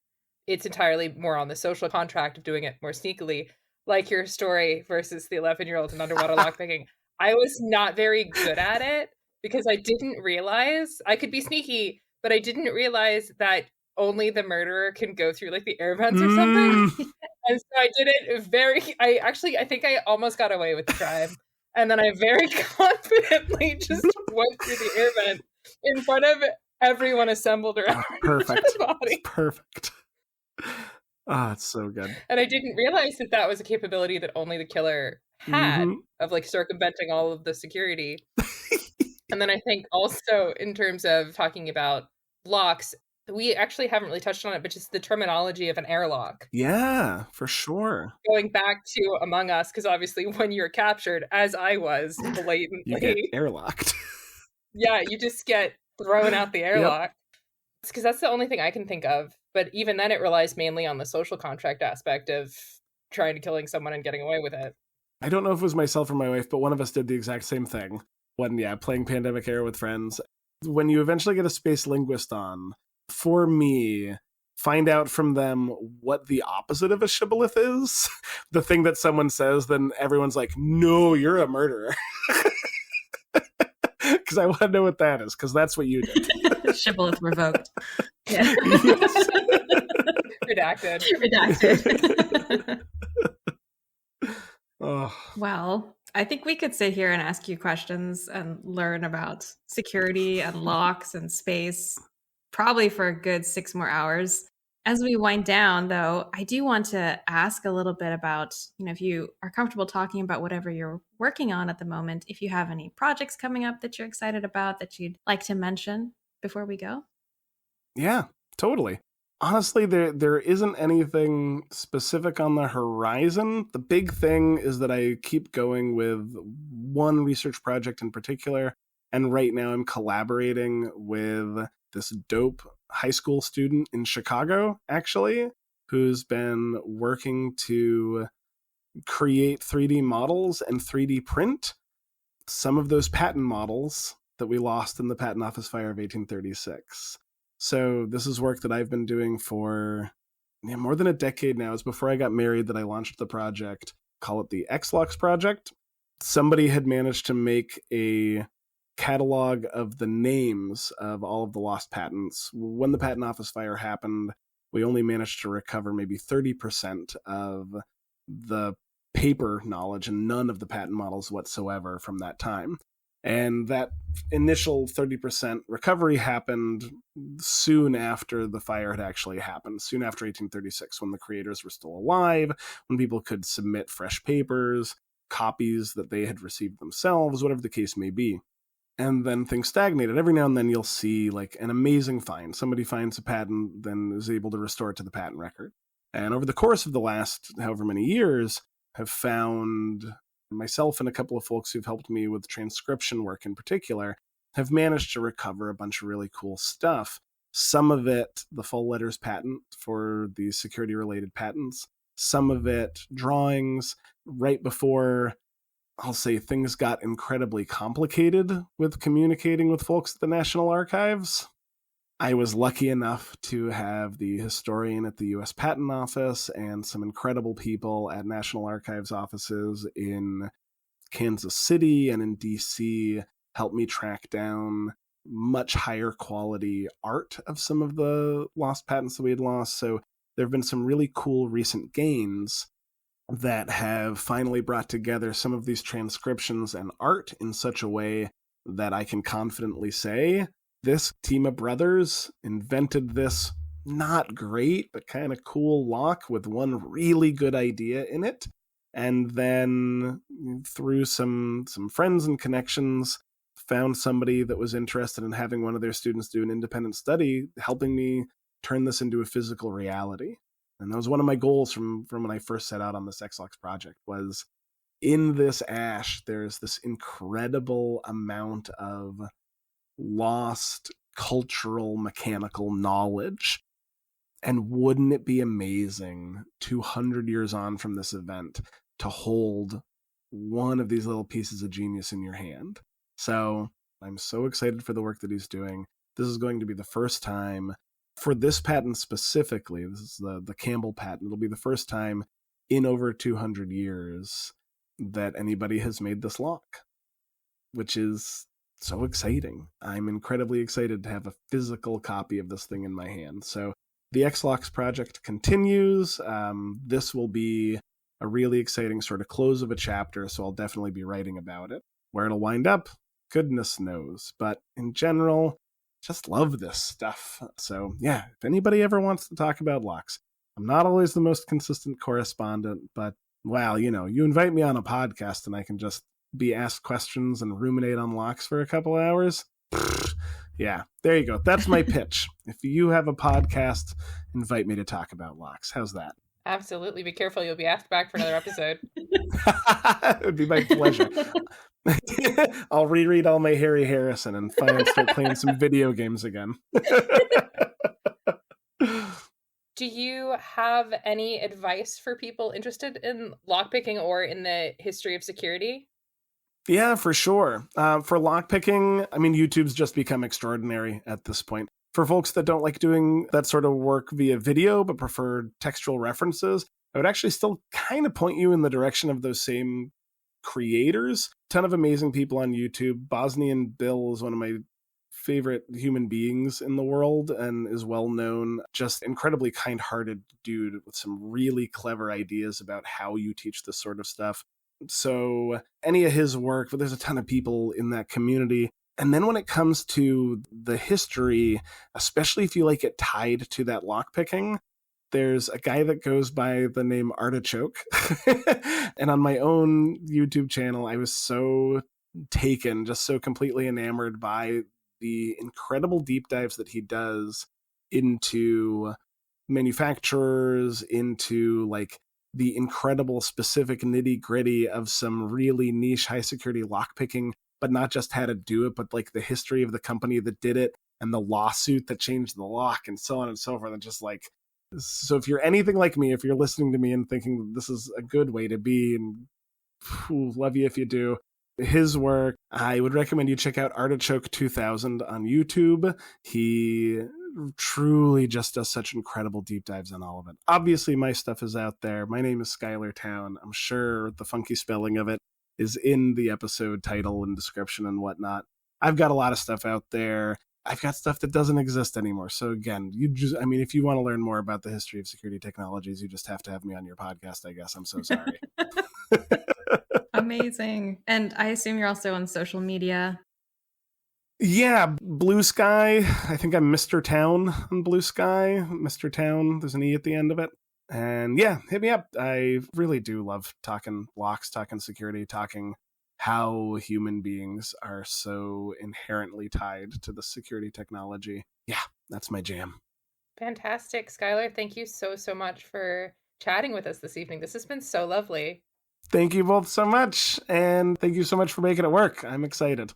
it's entirely more on the social contract of doing it more sneakily. Like your story versus the 11-year-old in underwater lockpicking. I was not very good at it because I didn't realize I could be sneaky, but I didn't realize that only the murderer can go through the air vents or something. And so I did it I think I almost got away with the crime. And then I very confidently just went through the air vent in front of everyone assembled around Perfect. the body. Perfect. Ah, it's so good. And I didn't realize that was a capability that only the killer had of circumventing all of the security. And then I think also in terms of talking about locks, we actually haven't really touched on it, but just the terminology of an airlock. Yeah, for sure. Going back to Among Us, because obviously when you're captured, as I was blatantly, you get airlocked. Yeah, you just get thrown out the airlock. Because that's the only thing I can think of. But even then, it relies mainly on the social contract aspect of trying to killing someone and getting away with it. I don't know if it was myself or my wife, but one of us did the exact same thing when, playing Pandemic Era with friends. When you eventually get a space linguist on, for me, find out from them what the opposite of a shibboleth is. The thing that someone says, then everyone's like, no, you're a murderer. because I want to know what that is, because that's what you did. Shibboleth revoked. Yeah. Yes. Redacted. Redacted. Oh, Well, I think we could sit here and ask you questions and learn about security and locks and space probably for a good 6 more hours. As we wind down, though, I do want to ask a little bit about, if you are comfortable talking about whatever you're working on at the moment, if you have any projects coming up that you're excited about that you'd like to mention before we go. yeah, totally. Honestly, there isn't anything specific on the horizon. The big thing is that I keep going with one research project in particular, and right now I'm collaborating with this dope high school student in Chicago, actually, who's been working to create 3D models and 3D print some of those patent models that we lost in the Patent Office fire of 1836. So this is work that I've been doing for more than a decade now. It's before I got married that I launched the project. Call it the XLOX project. Somebody had managed to make a catalog of the names of all of the lost patents. When the Patent Office fire happened, we only managed to recover maybe 30% of the paper knowledge and none of the patent models whatsoever from that time. And that initial 30% recovery happened soon after the fire had actually happened, soon after 1836, when the creators were still alive, when people could submit fresh papers, copies that they had received themselves, whatever the case may be. And then things stagnated. Every now and then you'll see like an amazing find. Somebody finds a patent, then is able to restore it to the patent record. And over the course of the last however many years, have found, myself and a couple of folks who've helped me with transcription work in particular, have managed to recover a bunch of really cool stuff. Some of it, the full letters patent for the security related patents, some of it drawings right before, I'll say, things got incredibly complicated with communicating with folks at the National Archives. I was lucky enough to have the historian at the U.S. Patent Office and some incredible people at National Archives offices in Kansas City and in D.C. help me track down much higher quality art of some of the lost patents that we had lost. So there have been some really cool recent gains that have finally brought together some of these transcriptions and art in such a way that I can confidently say, this team of brothers invented this not great, but kind of cool lock with one really good idea in it. And then through some friends and connections, found somebody that was interested in having one of their students do an independent study, helping me turn this into a physical reality. And that was one of my goals from when I first set out on this XLOX project, was in this ash, there's this incredible amount of lost cultural mechanical knowledge. And wouldn't it be amazing 200 years on from this event to hold one of these little pieces of genius in your hand? So I'm so excited for the work that he's doing. This is going to be the first time for this patent specifically. This is the Campbell patent. It'll be the first time in over 200 years that anybody has made this lock, which is so exciting. I'm incredibly excited to have a physical copy of this thing in my hand. So the XLOX project continues. This will be a really exciting sort of close of a chapter, so I'll definitely be writing about it. Where it'll wind up, goodness knows. But in general, just love this stuff. So yeah, if anybody ever wants to talk about locks, I'm not always the most consistent correspondent, but wow, you invite me on a podcast and I can just be asked questions and ruminate on locks for a couple hours. Yeah, there you go. That's my pitch. If you have a podcast, invite me to talk about locks. How's that? Absolutely. Be careful. You'll be asked back for another episode. It would be my pleasure. I'll reread all my Harry Harrison and finally start playing some video games again. Do you have any advice for people interested in lockpicking or in the history of security? Yeah, for sure. For lockpicking, I mean, YouTube's just become extraordinary at this point. For folks that don't like doing that sort of work via video, but prefer textual references, I would actually still kind of point you in the direction of those same creators. ton of amazing people on YouTube. Bosnian Bill is one of my favorite human beings in the world and is well known. Just incredibly kind-hearted dude with some really clever ideas about how you teach this sort of stuff. So any of his work, but there's a ton of people in that community. And then when it comes to the history, especially if you like it tied to that lockpicking, there's a guy that goes by the name Artichoke. And on my own YouTube channel, I was so taken, just so completely enamored by the incredible deep dives that he does into manufacturers, into like the incredible specific nitty gritty of some really niche high security lockpicking, but not just how to do it, but like the history of the company that did it and the lawsuit that changed the lock and so on and so forth. And just like, so if you're anything like me, if you're listening to me and thinking this is a good way to be, and love you if you do, his work, I would recommend you check out Artichoke 2000 on YouTube. He truly just does such incredible deep dives on all of it. Obviously, my stuff is out there. My name is Schuyler Towne. I'm sure the funky spelling of it is in the episode title and description and whatnot. I've got a lot of stuff out there. I've got stuff that doesn't exist anymore. So again, if you want to learn more about the history of security technologies, you just have to have me on your podcast, I guess. I'm so sorry. Amazing. And I assume you're also on social media. Yeah, Blue Sky. I think I'm Mr. Town on Blue Sky. Mr. Town, there's an E at the end of it. And yeah, hit me up. I really do love talking locks, talking security, talking how human beings are so inherently tied to the security technology. Yeah, that's my jam. Fantastic. Schuyler, thank you so much for chatting with us this evening. This has been so lovely. Thank you both so much, and thank you so much for making it work. I'm excited.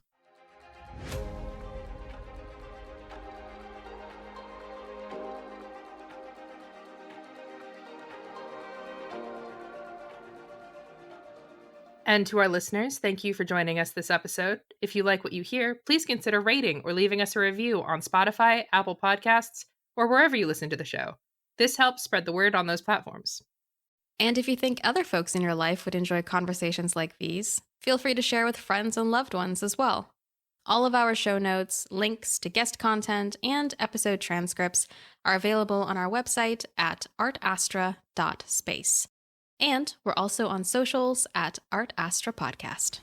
And to our listeners, thank you for joining us this episode. If you like what you hear, please consider rating or leaving us a review on Spotify, Apple Podcasts, or wherever you listen to the show. This helps spread the word on those platforms. And if you think other folks in your life would enjoy conversations like these, feel free to share with friends and loved ones as well. All of our show notes, links to guest content, and episode transcripts are available on our website at artastra.space. And we're also on socials at Art Astra Podcast.